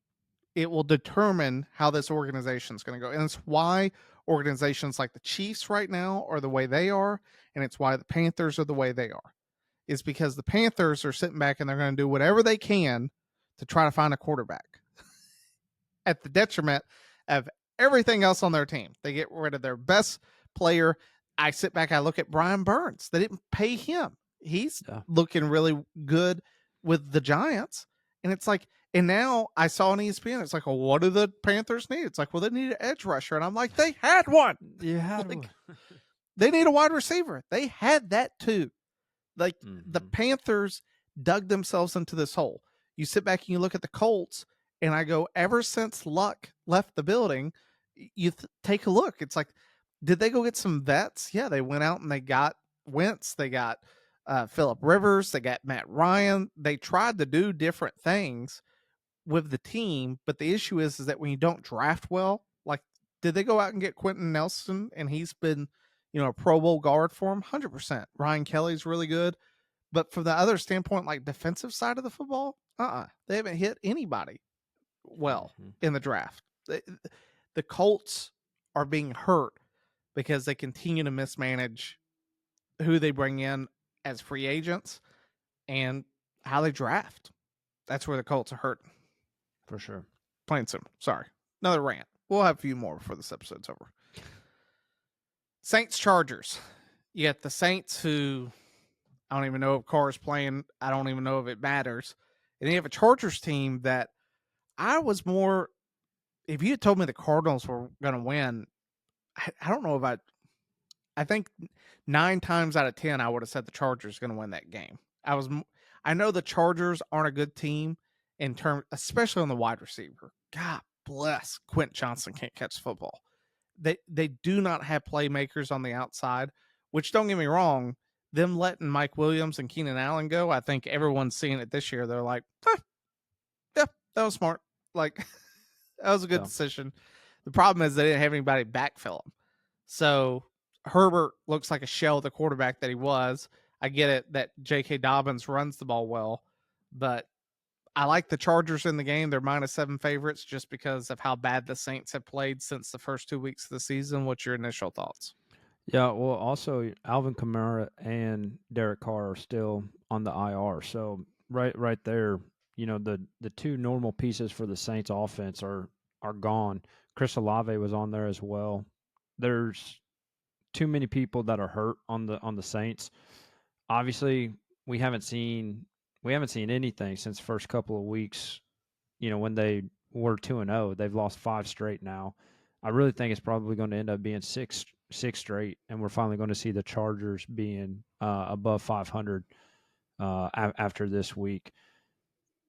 it will determine how this organization is going to go. And it's why organizations like the Chiefs right now are the way they are, and it's why the Panthers are the way they are. Is because the Panthers are sitting back and they're going to do whatever they can to try to find a quarterback at the detriment of everything else on their team. They get rid of their best player. I sit back, I look at Brian Burns. They didn't pay him. He's looking really good with the Giants. And it's like, and now I saw on ESPN, it's like, well, what do the Panthers need? It's like, well, they need an edge rusher. And I'm like, they had one. You had like, one. They need a wide receiver. They had that too. Like the Panthers dug themselves into this hole. You sit back and you look at the Colts, and I go, ever since Luck left the building, you take a look. It's like, did they go get some vets? Yeah, they went out and they got Wentz. They got Phillip Rivers. They got Matt Ryan. They tried to do different things with the team, but the issue is that when you don't draft well, like, did they go out and get Quentin Nelson? And he's been, a Pro Bowl guard for him, 100%. Ryan Kelly's really good. But from the other standpoint, like defensive side of the football, they haven't hit anybody well in the draft. The Colts are being hurt because they continue to mismanage who they bring in as free agents and how they draft. That's where the Colts are hurt. For sure. Plain simple. Sorry. Another rant. We'll have a few more before this episode's over. Saints Chargers. You got the Saints, who I don't even know if Carr's playing. I don't even know if it matters. And you have a Chargers team that I was more, if you had told me the Cardinals were going to win, I don't know if I think 9 times out of 10, I would have said the Chargers going to win that game. I know the Chargers aren't a good team in terms, especially on the wide receiver. God bless Quentin Johnson can't catch football. they do not have playmakers on the outside, which don't get me wrong, them letting Mike Williams and Keenan Allen go, I think everyone's seeing it this year. They're like, yeah, that was smart. Like that was a good Yeah. decision. The problem is they didn't have anybody backfill him. So Herbert looks like a shell of the quarterback that he was. I get it that J.K. Dobbins runs the ball well, but I like the Chargers in the game. They're -7 favorites just because of how bad the Saints have played since the first 2 weeks of the season. What's your initial thoughts? Yeah, well, also Alvin Kamara and Derek Carr are still on the IR. So right there, the two normal pieces for the Saints offense are gone. Chris Olave was on there as well. There's too many people that are hurt on the Saints. Obviously, we haven't seen anything since first couple of weeks. When they were 2-0, they've lost 5 straight now. I really think it's probably going to end up being six straight, and we're finally going to see the Chargers being above 500 after this week.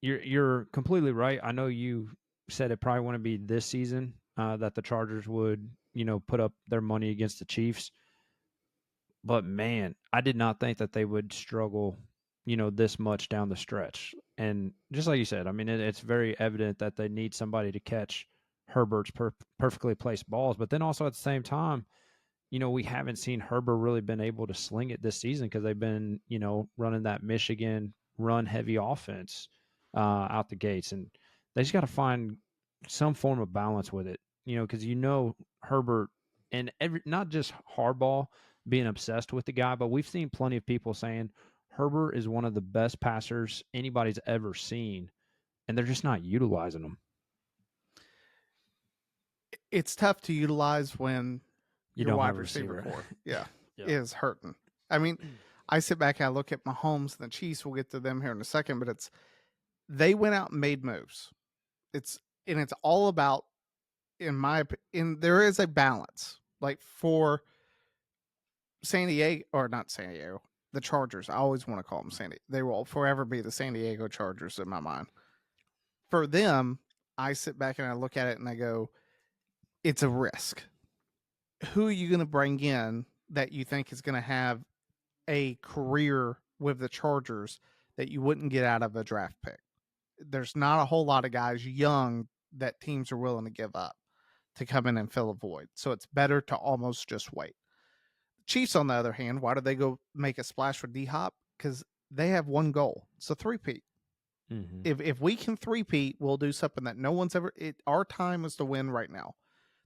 You're completely right. I know you said it probably wouldn't be this season that the Chargers would put up their money against the Chiefs. But man, I did not think that they would struggle, this much down the stretch. And just like you said, I mean, it's very evident that they need somebody to catch Herbert's perfectly placed balls. But then also at the same time, we haven't seen Herbert really been able to sling it this season because they've been, running that Michigan run heavy offense out the gates. And they just got to find some form of balance with it, because Herbert and not just Harbaugh being obsessed with the guy, but we've seen plenty of people saying Herbert is one of the best passers anybody's ever seen, and they're just not utilizing him. It's tough to utilize when You your don't wide have a receiver receiver. core, yeah, Yeah. is hurting. I mean, I sit back and I look at Mahomes and the Chiefs. We'll get to them here in a second, but they went out and made moves. It's all about, there is a balance. Like for San Diego, or not San Diego, the Chargers. I always want to call them San Diego. They will forever be the San Diego Chargers in my mind. For them, I sit back and I look at it and I go, it's a risk. Who are you going to bring in that you think is going to have a career with the Chargers that you wouldn't get out of a draft pick? There's not a whole lot of guys young that teams are willing to give up to come in and fill a void. So it's better to almost just wait. Chiefs, on the other hand, why did they go make a splash for D Hop? Because they have one goal. It's a three-peat. Mm-hmm. If we can three-peat, we'll do something that no one's ever. Our time is to win right now.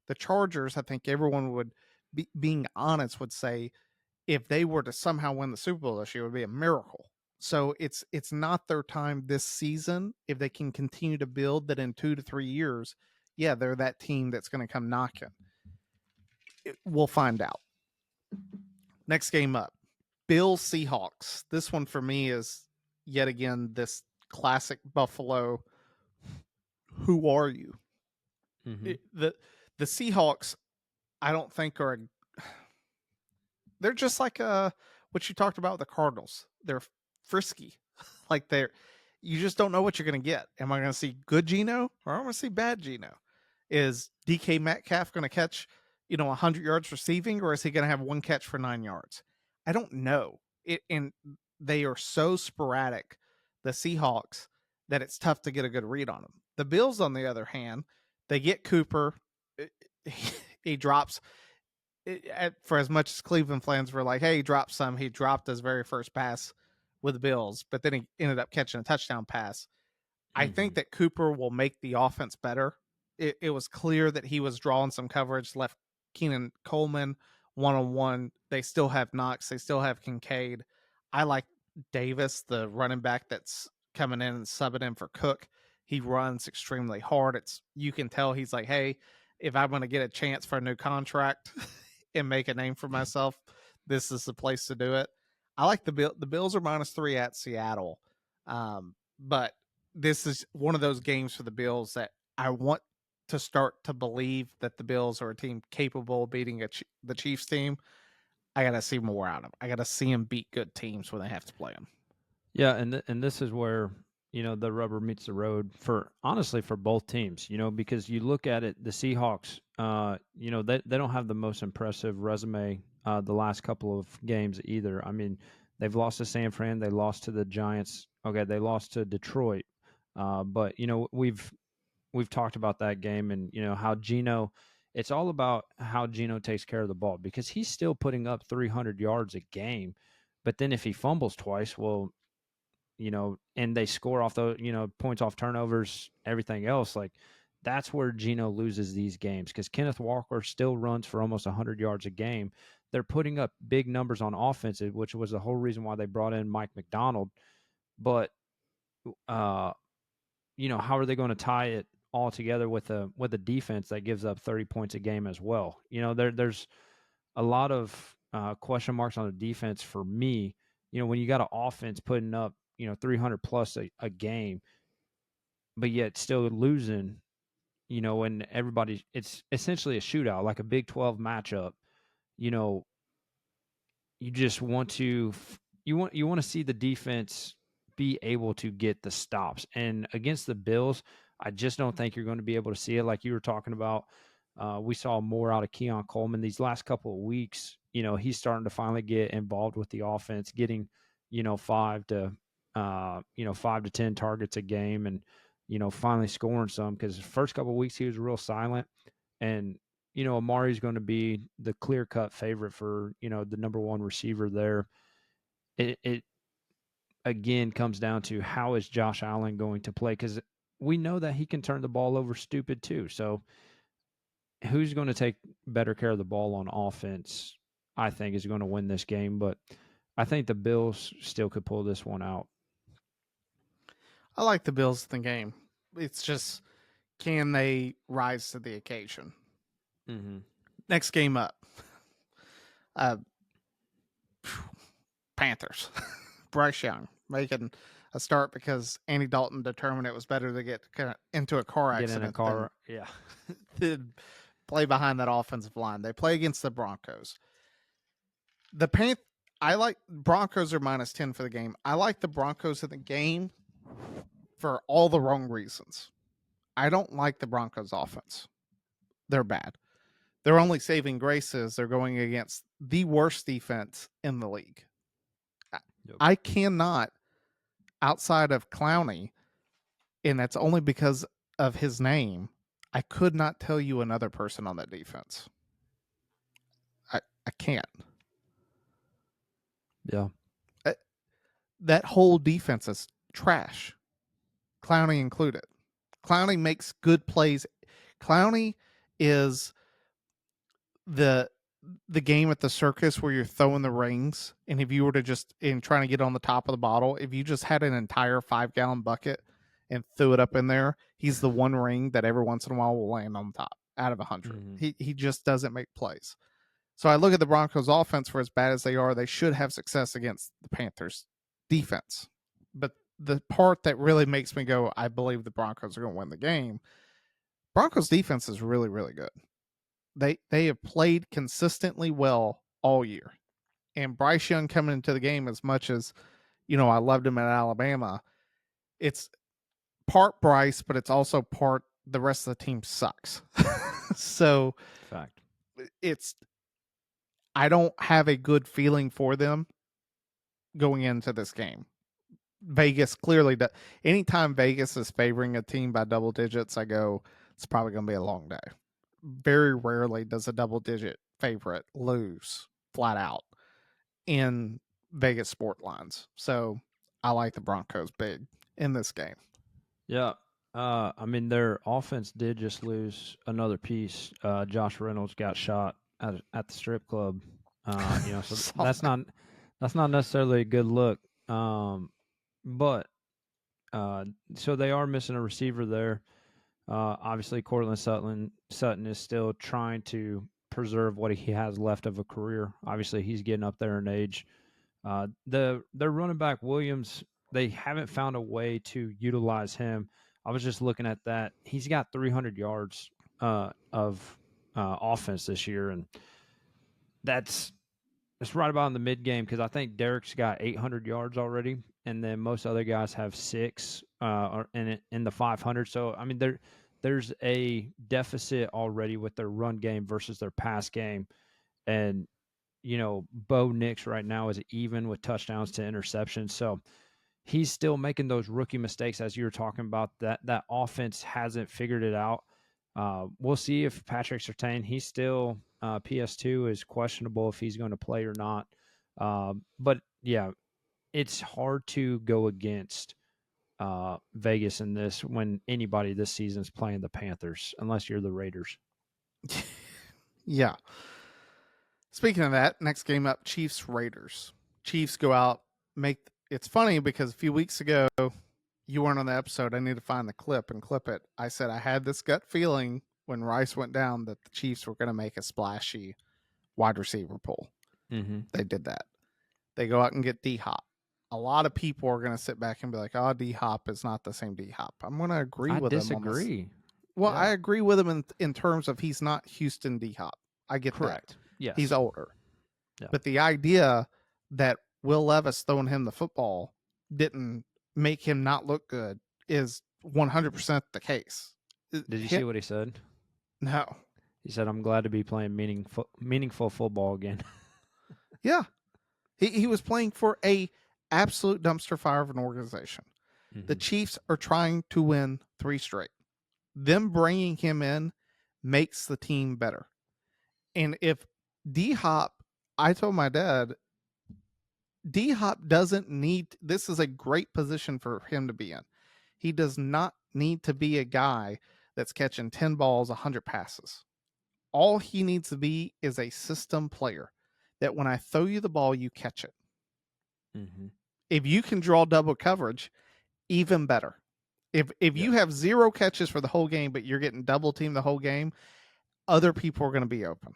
The Chargers, I think everyone would, being honest, would say if they were to somehow win the Super Bowl this year, it would be a miracle. So it's not their time this season. If they can continue to build that in 2 to 3 years, yeah, they're that team that's going to come knocking. We'll find out. Next game up, Bills Seahawks. This one for me is yet again this classic Buffalo. Who are you? Mm-hmm. The Seahawks, I don't think they're just like what you talked about with the Cardinals. They're frisky, like you just don't know what you're going to get. Am I going to see good Geno or am I going to see bad Geno? Is DK Metcalf going to catch 100 yards receiving, or is he going to have one catch for 9 yards? I don't know. And they are so sporadic, the Seahawks, that it's tough to get a good read on them. The Bills, on the other hand, they get Cooper. He drops. For as much as Cleveland fans were like, hey, he dropped some, he dropped his very first pass with the Bills, but then he ended up catching a touchdown pass. I think that Cooper will make the offense better. It was clear that he was drawing some coverage, left Keenan Coleman one-on-one. They still have Knox. They still have Kincaid. I like Davis, the running back that's coming in and subbing in for Cook. He runs extremely hard. You can tell he's like, hey, if I'm going to get a chance for a new contract and make a name for myself, this is the place to do it. I like the Bills are -3 at Seattle. But this is one of those games for the Bills that I want to start to believe that the Bills are a team capable of beating the Chiefs team. I got to see more out of them. I got to see them beat good teams when they have to play them. Yeah, and this is where the rubber meets the road for honestly for both teams, because you look at it, the Seahawks, they don't have the most impressive resume the last couple of games either. I mean, they've lost to San Fran, they lost to the Giants. Okay, they lost to Detroit. But we've talked about that game and how Geno, it's all about how Geno takes care of the ball because he's still putting up 300 yards a game. But then if he fumbles twice, well, and they score off the, points off turnovers, everything else, like that's where Geno loses these games because Kenneth Walker still runs for almost 100 yards a game. They're putting up big numbers on offense, which was the whole reason why they brought in Mike McDonald. But, how are they going to tie it all together with a defense that gives up 30 points a game as well? There's a lot of question marks on the defense for me. When you got an offense putting up 300 plus a game, but yet still losing, and everybody, it's essentially a shootout, like a Big 12 matchup. You know, you just want to you want to see the defense be able to get the stops. And against the Bills, I just don't think you're going to be able to see it like you were talking about. We saw more out of Keon Coleman these last couple of weeks. He's starting to finally get involved with the offense, getting 5 to 10 targets a game, and finally scoring some because the first couple of weeks he was real silent. And Amari's going to be the clear cut favorite for the number one receiver there. It again comes down to how is Josh Allen going to play, because we know that he can turn the ball over stupid too. So who's going to take better care of the ball on offense, I think, is going to win this game. But I think the Bills still could pull this one out. I like the Bills in the game. It's just, can they rise to the occasion? Mm-hmm. Next game up, uh, Panthers. Bryce Young making a start because Andy Dalton determined it was better to get kind of into a car Get accident in a car, yeah. than play behind that offensive line. They play against the Broncos. I like Broncos are -10 for the game. I like the Broncos in the game for all the wrong reasons. I don't like the Broncos offense. They're bad. Their only saving grace is they're going against the worst defense in the league. Yep. I cannot, outside of Clowney, and that's only because of his name, I could not tell you another person on that defense. I can't. Yeah. That whole defense is trash, Clowney included. Clowney makes good plays. Clowney is the game at the circus where you're throwing the rings, and if you were to just in trying to get on the top of the bottle, if you just had an entire 5-gallon bucket and threw it up in there, he's the one ring that every once in a while will land on top out of 100. Mm-hmm. He just doesn't make plays. So I look at the Broncos offense, for as bad as they are, they should have success against the Panthers defense. But the part that really makes me go, I believe the Broncos are going to win the game, Broncos defense is really, really good. They have played consistently well all year. And Bryce Young coming into the game, as much as, I loved him at Alabama, it's part Bryce, but it's also part the rest of the team sucks. So Fact. I don't have a good feeling for them going into this game. Vegas clearly does. Anytime Vegas is favoring a team by double digits, I go, it's probably going to be a long day. Very rarely does a double digit favorite lose flat out in Vegas sport lines. So I like the Broncos big in this game. Yeah. I mean, their offense did just lose another piece. Josh Reynolds got shot at the strip club. So that's not necessarily a good look. But so they are missing a receiver there. Obviously, Cortland Sutton is still trying to preserve what he has left of a career. Obviously, he's getting up there in age. Their running back Williams, they haven't found a way to utilize him. I was just looking at that. He's got 300 yards of offense this year, and that's right about in the mid game because I think Derek's got 800 yards already. and then most other guys have 6 or in the 500. So I mean, there's a deficit already with their run game versus their pass game, and Bo Nix right now is even with touchdowns to interceptions. So he's still making those rookie mistakes as you were talking about. That offense hasn't figured it out. We'll see if Patrick Surtain, he's still PS2 is questionable if he's going to play or not. But yeah, it's hard to go against Vegas in this when anybody this season is playing the Panthers, unless you're the Raiders. Yeah. Speaking of that, next game up, Chiefs Raiders. Chiefs go out, it's funny because a few weeks ago you weren't on the episode. I need to find the clip and clip it. I said I had this gut feeling when Rice went down that the Chiefs were going to make a splashy wide receiver pull. Mm-hmm. They did that. They go out and get D-Hop. A lot of people are going to sit back and be like, "Oh, D-Hop is not the same D-Hop." I'm going to agree with them. I disagree. Well, yeah. I agree with him in terms of he's not Houston D-Hop. I get correct. That. Yes, he's older. Yeah. But the idea that Will Levis throwing him the football didn't make him not look good is 100% the case. Did you see what he said? No. He said, "I'm glad to be playing meaningful football again." Yeah. He was playing for a absolute dumpster fire of an organization. Mm-hmm. The Chiefs are trying to win 3 straight. Them bringing him in makes the team better. And if D-Hop, I told my dad, D-Hop doesn't need, this is a great position for him to be in. He does not need to be a guy that's catching 10 balls, 100 passes. All he needs to be is a system player that when I throw you the ball, you catch it. Mm-hmm. If you can draw double coverage, even better. If you have 0 catches for the whole game, but you're getting double teamed the whole game, other people are going to be open.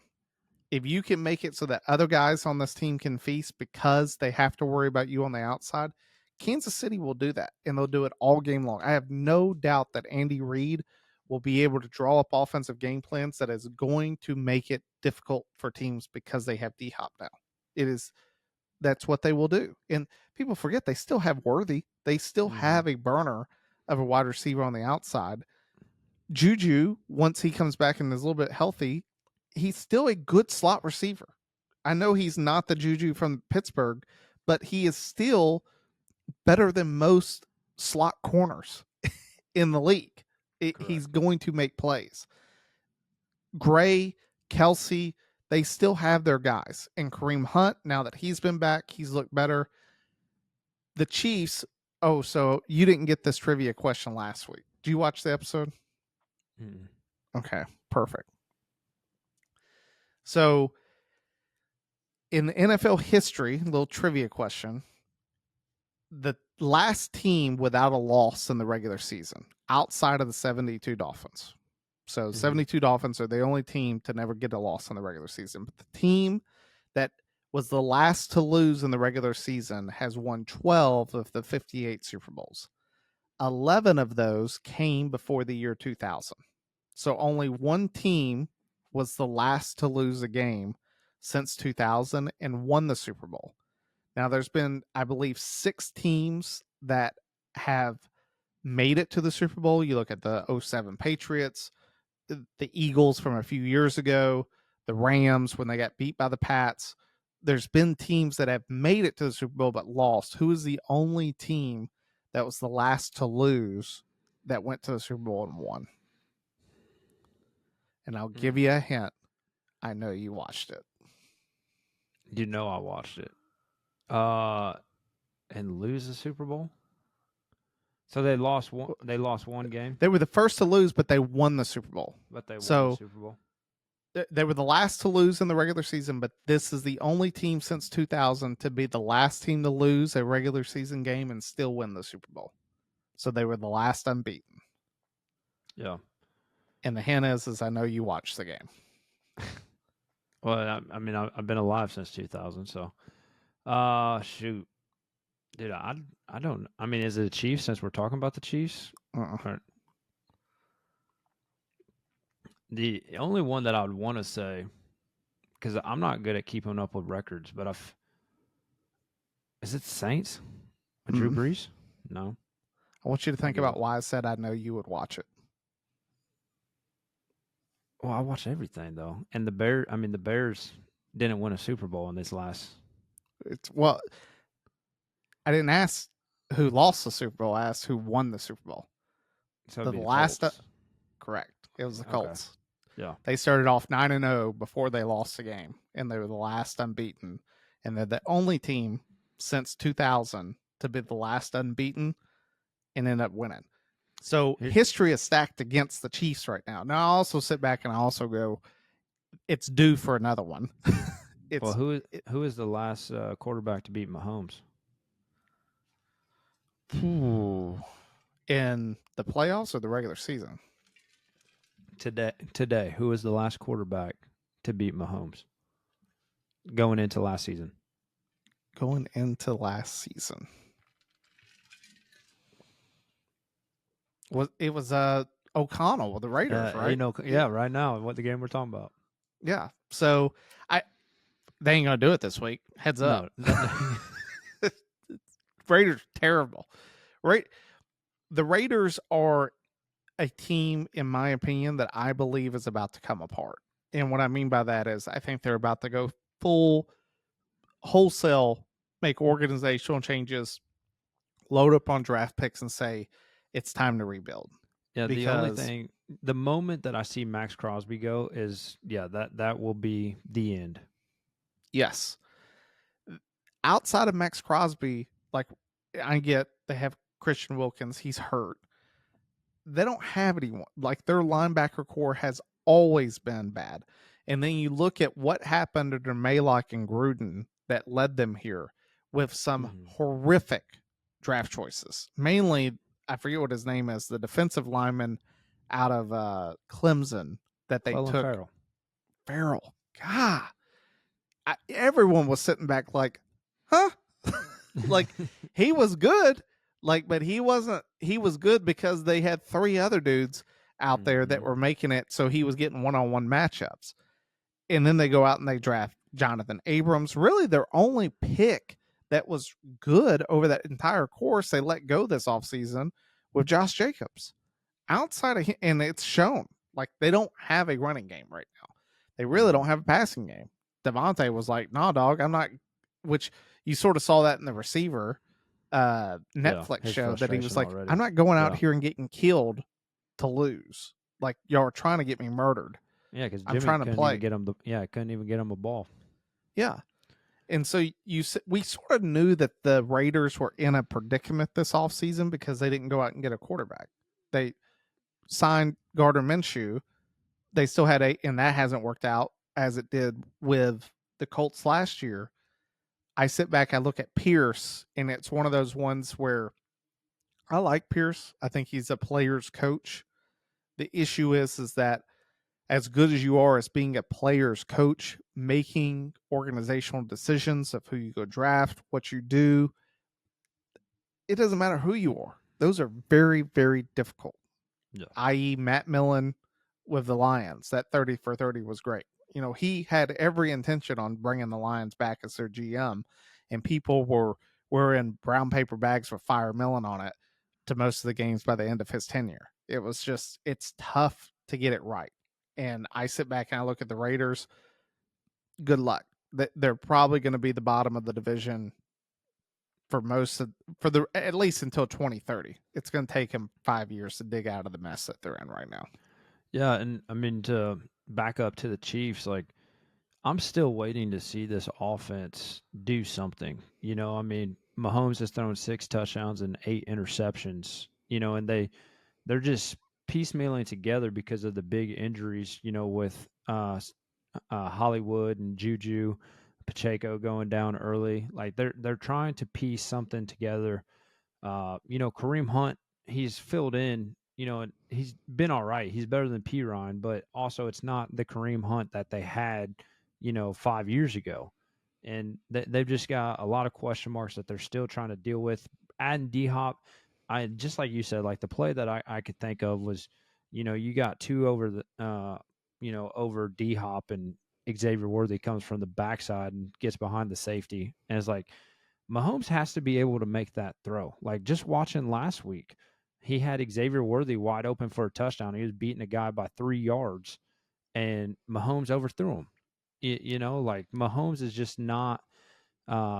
If you can make it so that other guys on this team can feast because they have to worry about you on the outside, Kansas City will do that, and they'll do it all game long. I have no doubt that Andy Reid will be able to draw up offensive game plans that is going to make it difficult for teams because they have D-Hop now. That's what they will do. And people forget they still have Worthy. They still have a burner of a wide receiver on the outside. Juju, once he comes back and is a little bit healthy, he's still a good slot receiver. I know he's not the Juju from Pittsburgh, but he is still better than most slot corners in the league. He's going to make plays. Gray, Kelsey, they still have their guys. And Kareem Hunt, now that he's been back, he's looked better. The Chiefs, so you didn't get this trivia question last week. Did you watch the episode? Mm-mm. Okay, perfect. So, in the NFL history, little trivia question. The last team without a loss in the regular season, outside of the 72 Dolphins. So, 72 Dolphins are the only team to never get a loss in the regular season. But the team that was the last to lose in the regular season has won 12 of the 58 Super Bowls. 11 of those came before the year 2000. So, only one team was the last to lose a game since 2000 and won the Super Bowl. Now, there's been, I believe, 6 teams that have made it to the Super Bowl. You look at the 07 Patriots, the Eagles from a few years ago, the Rams when they got beat by the Pats. There's been teams that have made it to the Super Bowl but lost. Who is the only team that was the last to lose that went to the Super Bowl and won? And I'll give you a hint. I know you watched it. You know I watched it. And lose the Super Bowl? So they lost one game? They were the first to lose, but they won the Super Bowl. But they won the Super Bowl. They were the last to lose in the regular season, but this is the only team since 2000 to be the last team to lose a regular season game and still win the Super Bowl. So they were the last unbeaten. Yeah. And the hint is I know you watched the game. Well, I mean, I've been alive since 2000, so. Shoot. Dude, I don't. I mean, is it the Chiefs since we're talking about the Chiefs? Uh-uh. The only one that I would want to say, because I'm not good at keeping up with records, but is it Saints? Drew Mhm. Brees? No. I want you to I'll think give about it. why I said I know you would watch it. Well, I watch everything though, and the Bears didn't win a Super Bowl in this last. Well, I didn't ask who lost the Super Bowl. I asked who won the Super Bowl. So it'd The be the last, Colts. correct. It was the Okay. Colts. Yeah. They started off 9-0 before they lost the game, and they were the last unbeaten. And they're the only team since 2000 to be the last unbeaten and end up winning. So Here, history is stacked against the Chiefs right now. Now I also sit back and I also go, it's due for another one. well, it's who is the last quarterback to beat Mahomes in the playoffs or the regular season. today? Today, who is the last quarterback to beat Mahomes going into last season? Going into last season, it was O'Connell with the Raiders, right? Yeah, right now, what the game we're talking about? Yeah. So I they ain't gonna do it this week. Heads up. No, no. Raiders terrible. Right. The Raiders are a team, in my opinion, that I believe is about to come apart. And what I mean by that is I think they're about to go full wholesale, make organizational changes, load up on draft picks and say it's time to rebuild. Yeah, the only Because thing, the moment that I see Max Crosby go is, yeah, that will be the end. yes, outside of Max Crosby, like I get they have Christian Wilkins, he's hurt. They don't have anyone. Like their linebacker core has always been bad. And then you look at what happened under Maylock and Gruden that led them here with some Mm-hmm. horrific draft choices. Mainly, I forget what his name is, the defensive lineman out of Clemson that they Clelin took. Ferrell. Farrell. God, everyone was sitting back like, huh? Like he was good, like, but he wasn't. He was good because they had three other dudes out there that Mm-hmm. were making it, so he was getting one-on-one matchups. And then they go out and they draft Jonathan Abrams. Really, their only pick that was good over that entire course. They let go this offseason with Josh Jacobs. Outside of him, and it's shown like they don't have a running game right now. They really Mm-hmm. don't have a passing game. Devontae was like, "Nah, dog, I'm not." Which you sort of saw that in the receiver Yeah, Netflix his show that he was frustration like, already. "I'm not going out Yeah, here and getting killed to lose. Like y'all are trying to get me murdered. yeah, because I'm Jimmy trying to couldn't even play." get him couldn't even get him a ball. Yeah, and so we sort of knew that the Raiders were in a predicament this offseason because they didn't go out and get a quarterback. They signed Gardner Minshew. They still had and that hasn't worked out as it did with the Colts last year. I sit back, I look at Pierce, and it's one of those ones where I like Pierce. I think he's a player's coach. The issue is that as good as you are as being a player's coach, making organizational decisions of who you go draft, what you do, it doesn't matter who you are. Those are very, very difficult. Yeah, I.e., Matt Millen with the Lions. That 30 for 30 was great. You know, he had every intention on bringing the Lions back as their GM, and people were in brown paper bags with Fire Millen on it to most of the games by the end of his tenure. It was just it's tough to get it right. And I sit back and I look at the Raiders. Good luck. They're probably going to be the bottom of the division for most of for the at least until 2030. It's going to take them 5 years to dig out of the mess that they're in right now. yeah, and I mean to back up to the Chiefs, like I'm still waiting to see this offense do something. I mean, Mahomes has thrown 6 touchdowns and 8 interceptions. And they're just piecemealing together because of the big injuries. With Hollywood and Juju, Pacheco going down early. Like they're trying to piece something together. Kareem Hunt, he's filled in. And he's been all right. He's better than Piron, but also it's not the Kareem Hunt that they had, 5 years ago. And they've just got a lot of question marks that they're still trying to deal with. Adding D Hop, I just like you said, like the play that I could think of was, you got two over over D Hop, and Xavier Worthy comes from the backside and gets behind the safety, and it's like Mahomes has to be able to make that throw. Like just watching last week, he had Xavier Worthy wide open for a touchdown. He was beating a guy by 3 yards, and Mahomes overthrew him. Like Mahomes is just not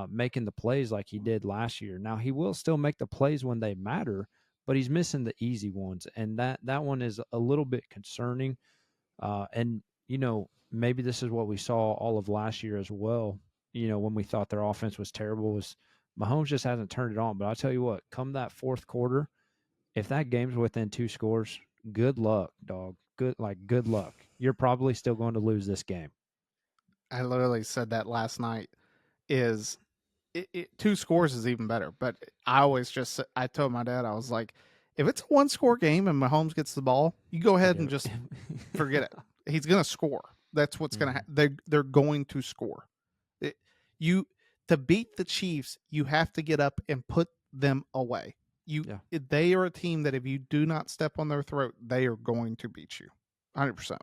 making the plays like he did last year. Now he will still make the plays when they matter, but he's missing the easy ones, and that one is a little bit concerning. And maybe this is what we saw all of last year as well. When we thought their offense was terrible, was Mahomes just hasn't turned it on. But I'll tell you what, come that fourth quarter, if that game's within 2 scores, good luck, dog. Good luck. You're probably still going to lose this game. I literally said that last night. Is 2 scores is even better, but I told my dad, I was like, if it's a 1-score game and Mahomes gets the ball, you go ahead and just forget it. He's gonna score. That's what's gonna happen. They're going to score. You to beat the Chiefs, you have to get up and put them away. They are a team that if you do not step on their throat, they are going to beat you, 100%.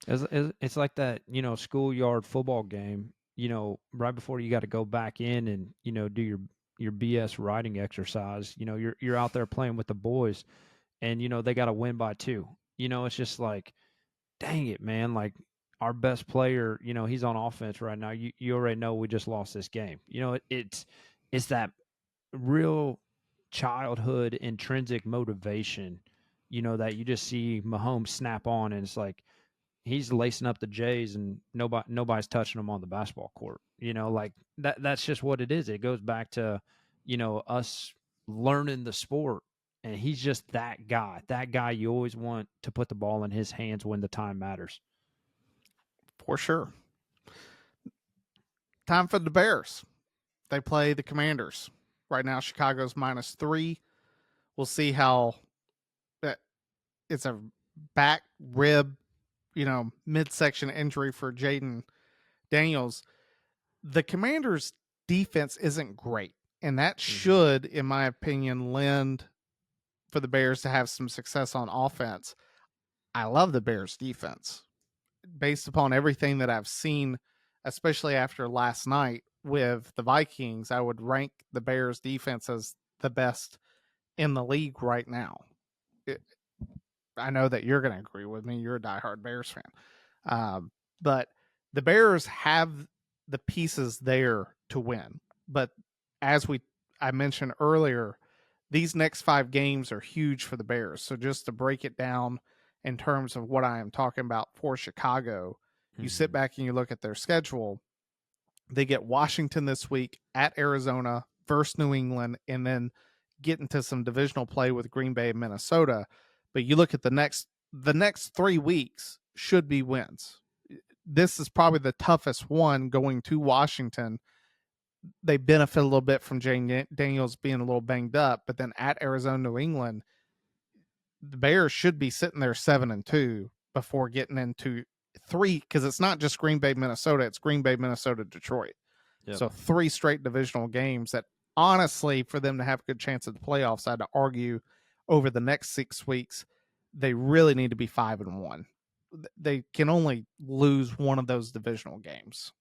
It's like that, schoolyard football game. Right before you got to go back in and do your BS writing exercise. You're out there playing with the boys, and they got to win by 2. It's just like, dang it, man! Like our best player, he's on offense right now. You already know we just lost this game. It's that real childhood intrinsic motivation, that you just see Mahomes snap on, and it's like he's lacing up the Jays and nobody's touching him on the basketball court. Like that's just what it is. It goes back to, us learning the sport, and he's just that guy you always want to put the ball in his hands when the time matters. For sure. Time for the Bears. They play the Commanders. Right now, Chicago's -3. We'll see how it's a back rib, midsection injury for Jaden Daniels. The Commanders' defense isn't great, and that should, in my opinion, lend for the Bears to have some success on offense. I love the Bears' defense. Based upon everything that I've seen, especially after last night with the Vikings, I would rank the Bears' defense as the best in the league right now. I know that you're going to agree with me. You're a diehard Bears fan. But the Bears have the pieces there to win. But as I mentioned earlier, these next 5 games are huge for the Bears. So just to break it down in terms of what I am talking about for Chicago, you sit back and you look at their schedule. They get Washington this week, at Arizona, versus New England, and then get into some divisional play with Green Bay and Minnesota. But you look at the next 3 weeks should be wins. This is probably the toughest one, going to Washington. They benefit a little bit from Jane Daniels being a little banged up, but then at Arizona, New England, the Bears should be sitting there 7-2 before getting into 3, because it's not just Green Bay, Minnesota, it's Green Bay, Minnesota, Detroit. Yep. So 3 straight divisional games that, honestly, for them to have a good chance at the playoffs, I had to argue over the next 6 weeks, they really need to be 5-1. They can only lose one of those divisional games,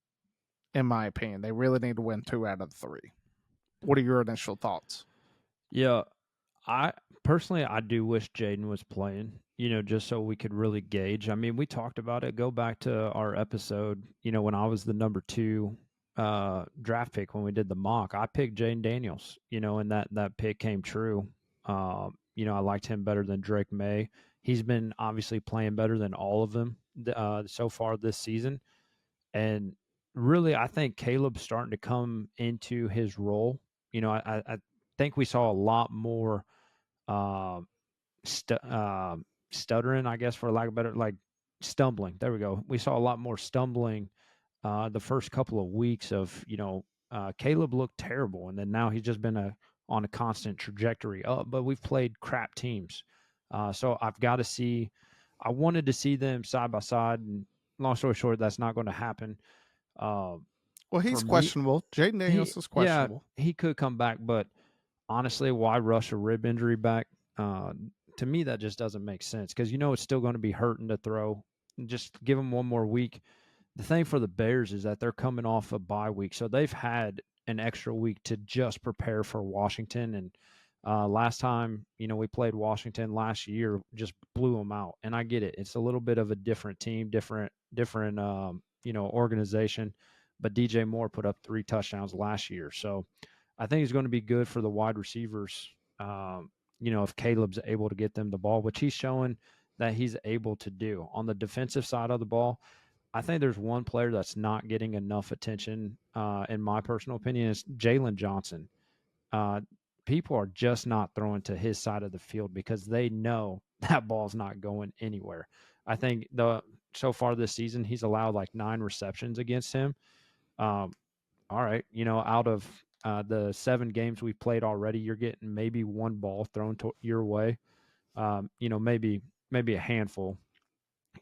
in my opinion. They really need to win 2 out of 3. What are your initial thoughts? Yeah, I personally do wish Jaden was playing, just so we could really gauge. I mean, we talked about it. Go back to our episode, when I was the number 2 draft pick, when we did the mock, I picked Jaden Daniels, and that pick came true. I liked him better than Drake May. He's been obviously playing better than all of them so far this season. And really, I think Caleb's starting to come into his role. I think we saw a lot more stuttering, I guess, for lack of better, like stumbling. There we go. We saw a lot more stumbling the first couple of weeks of, Caleb looked terrible. And then now he's just been on a constant trajectory up, but we've played crap teams. So I've got to see, I wanted to see them side by side, and long story short, that's not going to happen. Well, he's questionable. Jaden Daniels is questionable. Yeah, he could come back, but honestly, why rush a rib injury back? To me, that just doesn't make sense, because it's still going to be hurting to throw. Just give him one more week. The thing for the Bears is that they're coming off a bye week, so they've had an extra week to just prepare for Washington. And last time, we played Washington last year, just blew them out. And I get it; it's a little bit of a different team, different organization. But DJ Moore put up 3 touchdowns last year, so I think it's going to be good for the wide receivers. If Caleb's able to get them the ball, which he's showing that he's able to do on the defensive side of the ball. I think there's one player that's not getting enough attention, in my personal opinion, is Jalen Johnson. Uh, People are just not throwing to his side of the field because they know that ball's not going anywhere. I think so far this season he's allowed like 9 receptions against him. All right, out of the 7 games we've played already, you're getting maybe 1 ball thrown your way. Maybe a handful,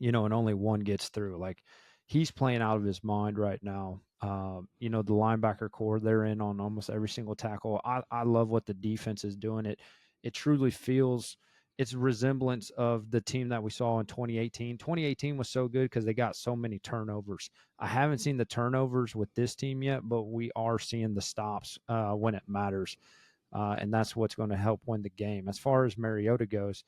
and only 1 gets through. Like, he's playing out of his mind right now. The linebacker core, they're in on almost every single tackle. I love what the defense is doing. It truly feels it's resemblance of the team that we saw in 2018. 2018 was so good because they got so many turnovers. I haven't seen the turnovers with this team yet, but we are seeing the stops when it matters. And that's what's going to help win the game. As far as Mariota goes,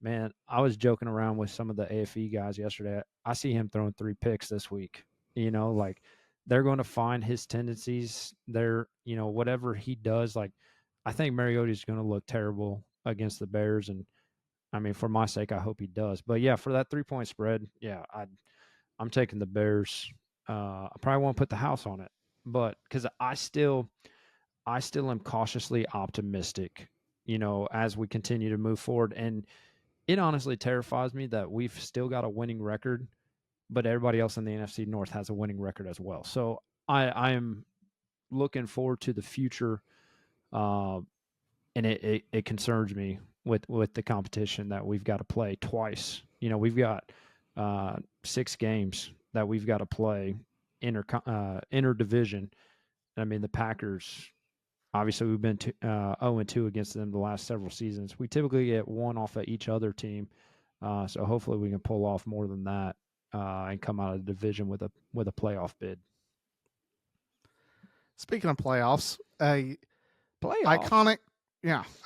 man, I was joking around with some of the AFE guys yesterday. I see him throwing 3 picks this week. Like, they're going to find his tendencies. Whatever he does, like, I think Mariota is going to look terrible against the Bears. And I mean, for my sake, I hope he does. But yeah, for that 3-point spread, yeah, I'm taking the Bears. I probably won't put the house on it, but because I still am cautiously optimistic, as we continue to move forward. And it honestly terrifies me that we've still got a winning record, but everybody else in the NFC North has a winning record as well. So I am looking forward to the future, uh, and it concerns me with the competition that we've got to play twice. We've got 6 games that we've got to play interdivision. I mean, the Packers. Obviously, we've been 0-2 against them the last several seasons. We typically get 1 off of each other team, so hopefully we can pull off more than that and come out of the division with a playoff bid. Speaking of playoffs, Playoffs,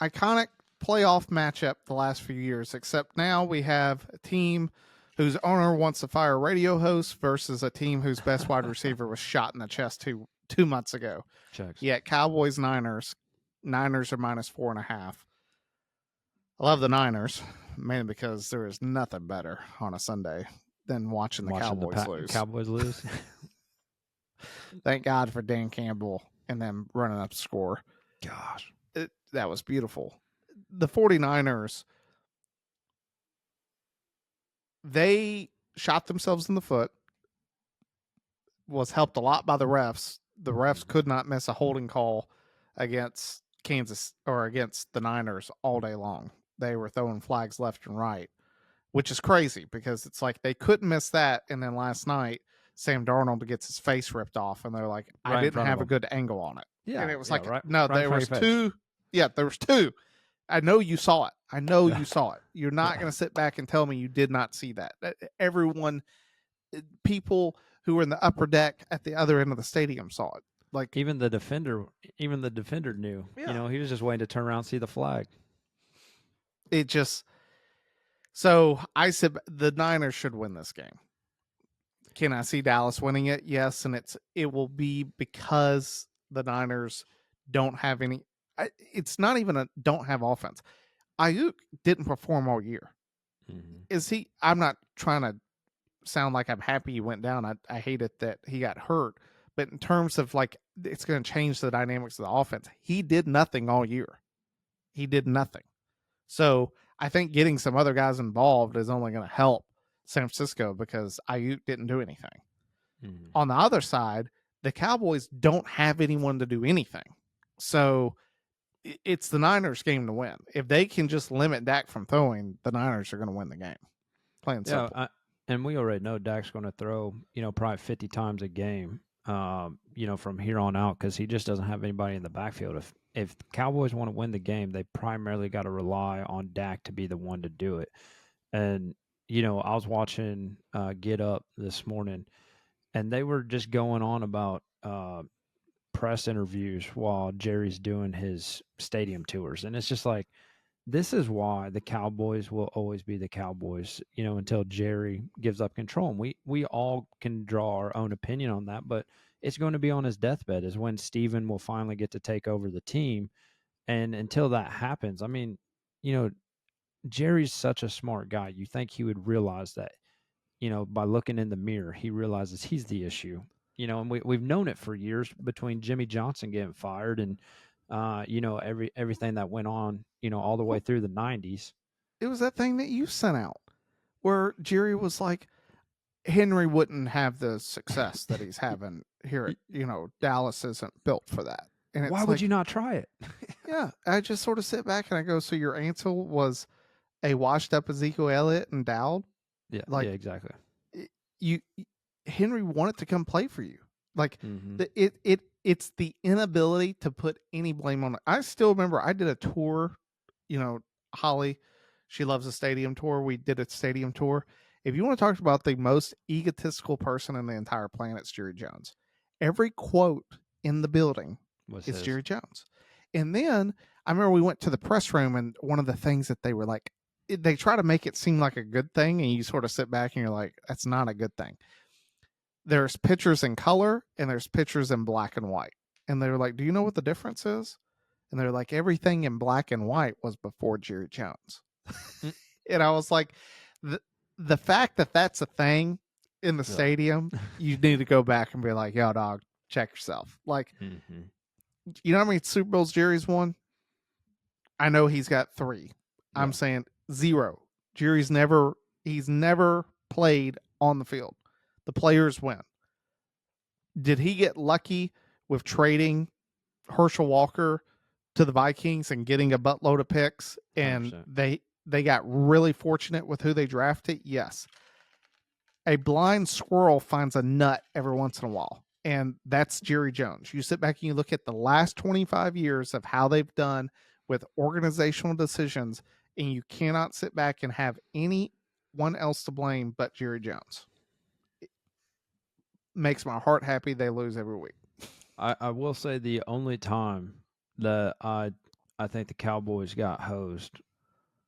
iconic playoff matchup the last few years. Except now we have a team whose owner wants to fire a radio host versus a team whose best wide receiver was shot in the chest 2 months ago. checks. Yeah, Cowboys, Niners. Niners are -4.5. I love the Niners, mainly because there is nothing better on a Sunday than watching the Cowboys lose. Cowboys lose. Thank God for Dan Campbell and them running up the score. Gosh. That was beautiful. The 49ers, they shot themselves in the foot, was helped a lot by the refs. The refs could not miss a holding call against Kansas or against the Niners all day long. They were throwing flags left and right, which is crazy because it's like they couldn't miss that. And then last night, Sam Darnold gets his face ripped off, and they're like, Right I in didn't front of have a him. good angle on it. Yeah. And it was yeah, like, right, no, right in there front was of your face. 2. Yeah, there was 2. I know you saw it. I know Yeah. you saw it. You're not Yeah. going to sit back and tell me you did not see that. Everyone, people who were in the upper deck at the other end of the stadium saw it. Like, Even the defender knew. Yeah. He was just waiting to turn around and see the flag. it just. So I said the Niners should win this game. Can I see Dallas winning it? Yes, and it will be because the Niners don't have any. It's not even a don't have offense. Ayuk didn't perform all year. Mm-hmm. Is he? I'm not trying to sound like I'm happy he went down. I hate it that he got hurt. But in terms of like it's going to change the dynamics of the offense, he did nothing all year. He did nothing. So I think getting some other guys involved is only going to help San Francisco because Ayuk didn't do anything. Mm-hmm. On the other side, the Cowboys don't have anyone to do anything. So it's the Niners' game to win. If they can just limit Dak from throwing, the Niners are going to win the game. Plain simple. And we already know Dak's going to throw, probably 50 times a game, from here on out because he just doesn't have anybody in the backfield. If the Cowboys want to win the game, they primarily got to rely on Dak to be the one to do it. And, I was watching Get Up this morning, and they were just going on about press interviews while Jerry's doing his stadium tours. And it's just like, this is why the Cowboys will always be the Cowboys, until Jerry gives up control. And we all can draw our own opinion on that, but it's going to be on his deathbed is when Steven will finally get to take over the team. And until that happens, I mean, Jerry's such a smart guy. You think he would realize that, by looking in the mirror, he realizes he's the issue. And we've known it for years between Jimmy Johnson getting fired and everything that went on, all the way through the 90s. It was that thing that you sent out where Jerry was like, Henry wouldn't have the success that he's having here. Dallas isn't built for that. And it's Why would you not try it? Yeah, I just sort of sit back and I go, so your answer was a washed up Ezekiel Elliott and Dowd? Yeah, Like, yeah, exactly. Henry wanted to come play for you. Like, Mhm. it's the inability to put any blame on it. I still remember I did a tour, Holly, she loves a stadium tour. We did a stadium tour. If you want to talk about the most egotistical person in the entire planet, it's Jerry Jones. Every quote in the building is Jerry Jones. And then I remember we went to the press room, and one of the things that they were like, they try to make it seem like a good thing, and you sort of sit back and you're like, that's not a good thing. There's pictures in color and there's pictures in black and white. And they were like, do you know what the difference is? And they're like, everything in black and white was before Jerry Jones. And I was like, the fact that that's a thing in the stadium, you need to go back and be like, yo, dog, check yourself. Like, you know how many Super Bowls Jerry's won? I know he's got 3. Yeah. I'm saying 0. Jerry's never played on the field. The players win. Did he get lucky with trading Herschel Walker to the Vikings and getting a buttload of picks? And 100%. They got really fortunate with who they drafted? Yes. A blind squirrel finds a nut every once in a while. And that's Jerry Jones. You sit back and you look at the last 25 years of how they've done with organizational decisions, and you cannot sit back and have anyone else to blame but Jerry Jones. It makes my heart happy they lose every week. I will say the only time that I think the Cowboys got hosed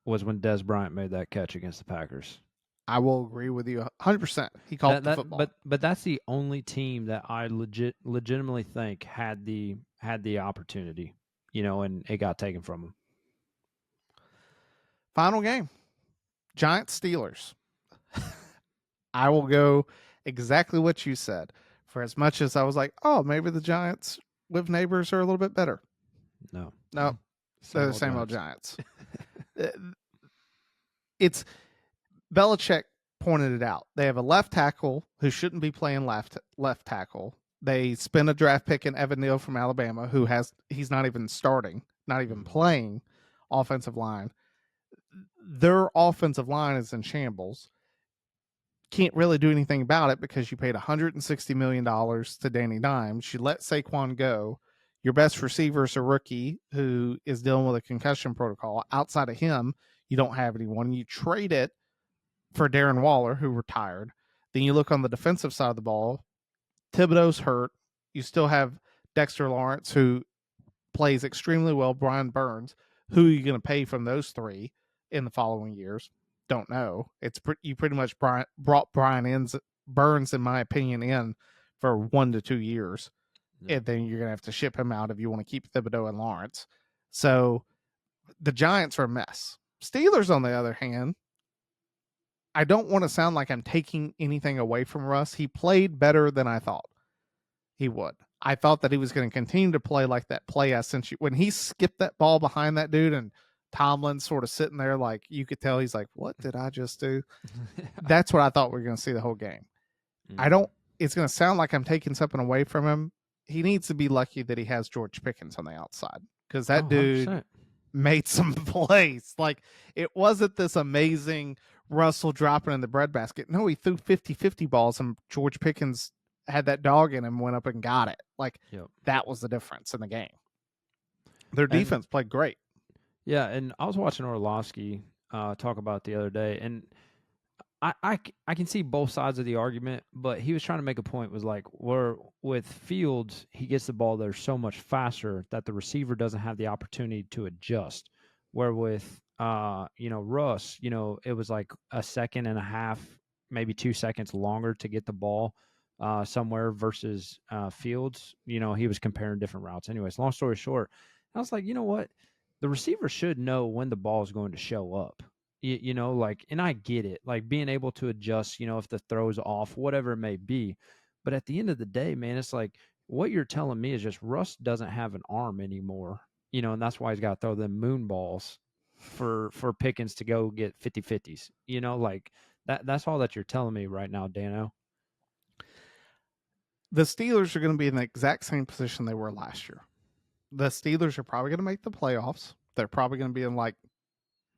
was when Des Bryant made that catch against the Packers. I will agree with you 100%. He called the football. But that's the only team that I legitimately think had the opportunity, and it got taken from them. Final game. Giants Steelers. I will go exactly what you said. For as much as I was like, oh, maybe the Giants with neighbors are a little bit better. No. They're the same old Giants. It's Belichick pointed it out. They have a left tackle who shouldn't be playing left tackle. They spend a draft pick in Evan Neal from Alabama, he's not even starting, not even playing offensive line. Their offensive line is in shambles. Can't really do anything about it because you paid $160 million to Danny Dimes. You let Saquon go. Your best receiver is a rookie who is dealing with a concussion protocol. Outside of him, you don't have anyone. You trade it for Darren Waller, who retired. Then you look on the defensive side of the ball. Thibodeau's hurt. You still have Dexter Lawrence, who plays extremely well. Brian Burns. Who are you going to pay from those 3 in the following years? Don't know. You pretty much brought Burns, in my opinion, in for 1 to 2 years. Yeah. And then you're going to have to ship him out if you want to keep Thibodeau and Lawrence. So the Giants are a mess. Steelers, on the other hand, I don't want to sound like I'm taking anything away from Russ. He played better than I thought he would. I thought that he was going to continue to play like that play I sent you. When he skipped that ball behind that dude and Tomlin sort of sitting there, like, you could tell he's like, what did I just do? That's what I thought we were going to see the whole game. It's going to sound like I'm taking something away from him. He needs to be lucky that he has George Pickens on the outside, because that dude 100%. Made some plays. Like, it wasn't this amazing Russell dropping in the breadbasket. No, he threw 50-50 balls, and George Pickens had that dog in him, went up and got it. Like, That was the difference in the game. Their defense played great. Yeah, and I was watching Orlovsky talk about it the other day, and I can see both sides of the argument, but he was trying to make a point was like where with Fields, he gets the ball there so much faster that the receiver doesn't have the opportunity to adjust. Where with Russ, it was like a second and a half, maybe 2 seconds longer to get the ball somewhere versus Fields. He was comparing different routes. Anyways, long story short, I was like, you know what? The receiver should know when the ball is going to show up. And I get it, like being able to adjust, if the throw's off, whatever it may be. But at the end of the day, man, it's like what you're telling me is just Russ doesn't have an arm anymore, and that's why he's got to throw them moon balls for Pickens to go get 50-50s, like that's all that you're telling me right now, Dano. The Steelers are going to be in the exact same position they were last year. The Steelers are probably going to make the playoffs. They're probably going to be in like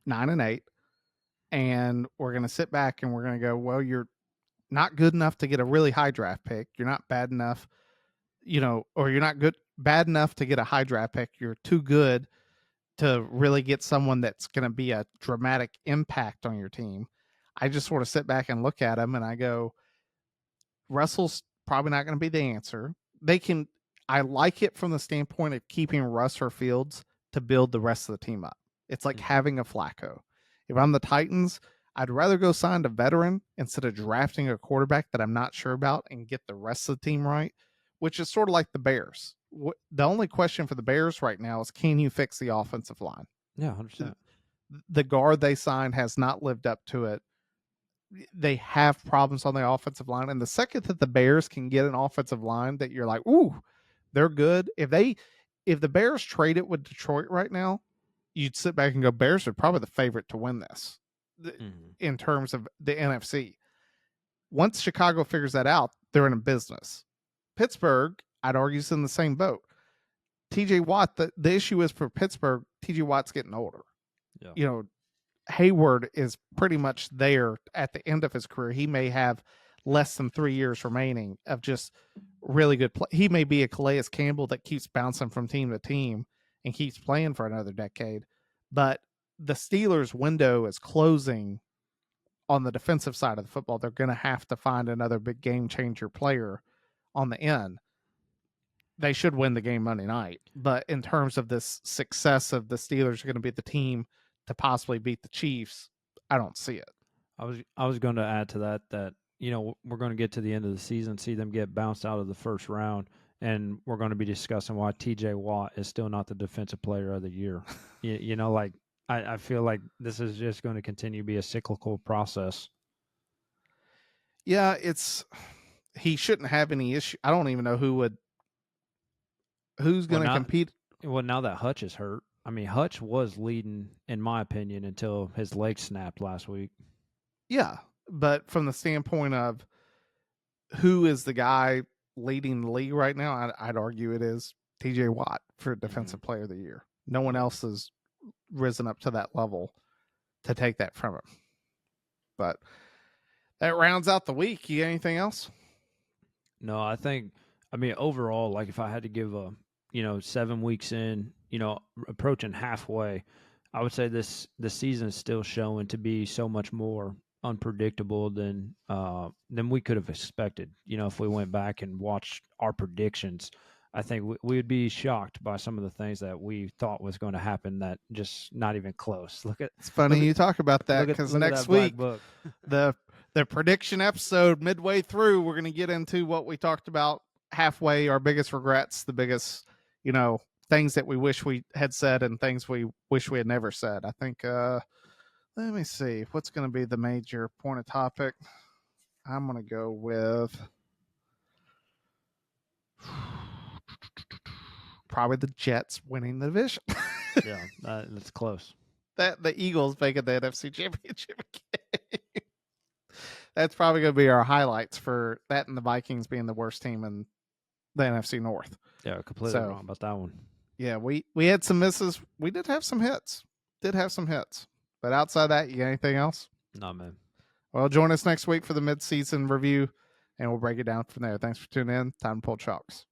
9-8. And we're going to sit back and we're going to go, well, you're not good enough to get a really high draft pick. You're not bad enough, or you're not bad enough to get a high draft pick. You're too good to really get someone that's going to be a dramatic impact on your team. I just sort of sit back and look at them and I go, Russell's probably not going to be the answer. I like it from the standpoint of keeping Russ or Fields to build the rest of the team up. It's like having a Flacco. If I'm the Titans, I'd rather go sign a veteran instead of drafting a quarterback that I'm not sure about and get the rest of the team right, which is sort of like the Bears. The only question for the Bears right now is, can you fix the offensive line? Yeah, 100%. The guard they signed has not lived up to it. They have problems on the offensive line. And the second that the Bears can get an offensive line that you're like, ooh, they're good. If the Bears trade it with Detroit right now, you'd sit back and go, Bears are probably the favorite to win this in terms of the NFC. Once Chicago figures that out, they're in a business. Pittsburgh, I'd argue, is in the same boat. TJ Watt, the issue is for Pittsburgh, TJ Watt's getting older. Yeah. Hayward is pretty much there at the end of his career. He may have less than 3 years remaining of just really good play. He may be a Calais Campbell that keeps bouncing from team to team and keeps playing for another decade. But the Steelers' window is closing on the defensive side of the football. They're going to have to find another big game changer player on the end. They should win the game Monday night. But in terms of this success of the Steelers are going to be the team to possibly beat the Chiefs, I don't see it. I was going to add to that we're going to get to the end of the season, see them get bounced out of the first round, and we're going to be discussing why TJ Watt is still not the defensive player of the year. I feel like this is just going to continue to be a cyclical process. Yeah, he shouldn't have any issue. I don't even know who's going to compete. Well, now that Hutch is hurt, I mean, Hutch was leading, in my opinion, until his leg snapped last week. Yeah, but from the standpoint of who is the guy leading the league right now, I'd argue it is TJ Watt for Defensive Player of the Year. No one else has risen up to that level to take that from him. But that rounds out the week. You got anything else? No, I mean, overall, like if I had to give 7 weeks in, approaching halfway, I would say the season is still showing to be so much more unpredictable than we could have expected. If we went back and watched our predictions, I think we would be shocked by some of the things that we thought was going to happen that just not even close. It's funny you talk about that because next week, the prediction episode midway through, we're going to get into what we talked about halfway, our biggest regrets, the biggest, things that we wish we had said and things we wish we had never said. I think, let me see, what's going to be the major point of topic? I'm going to go with probably the Jets winning the division. Yeah, that's close. That the Eagles making the NFC Championship game. That's probably going to be our highlights for that, and the Vikings being the worst team in the NFC North. Yeah, completely wrong about that one. Yeah, we had some misses. We did have some hits. But outside that, you got anything else? No, man. Well, join us next week for the mid-season review, and we'll break it down from there. Thanks for tuning in. Time to pull chalks.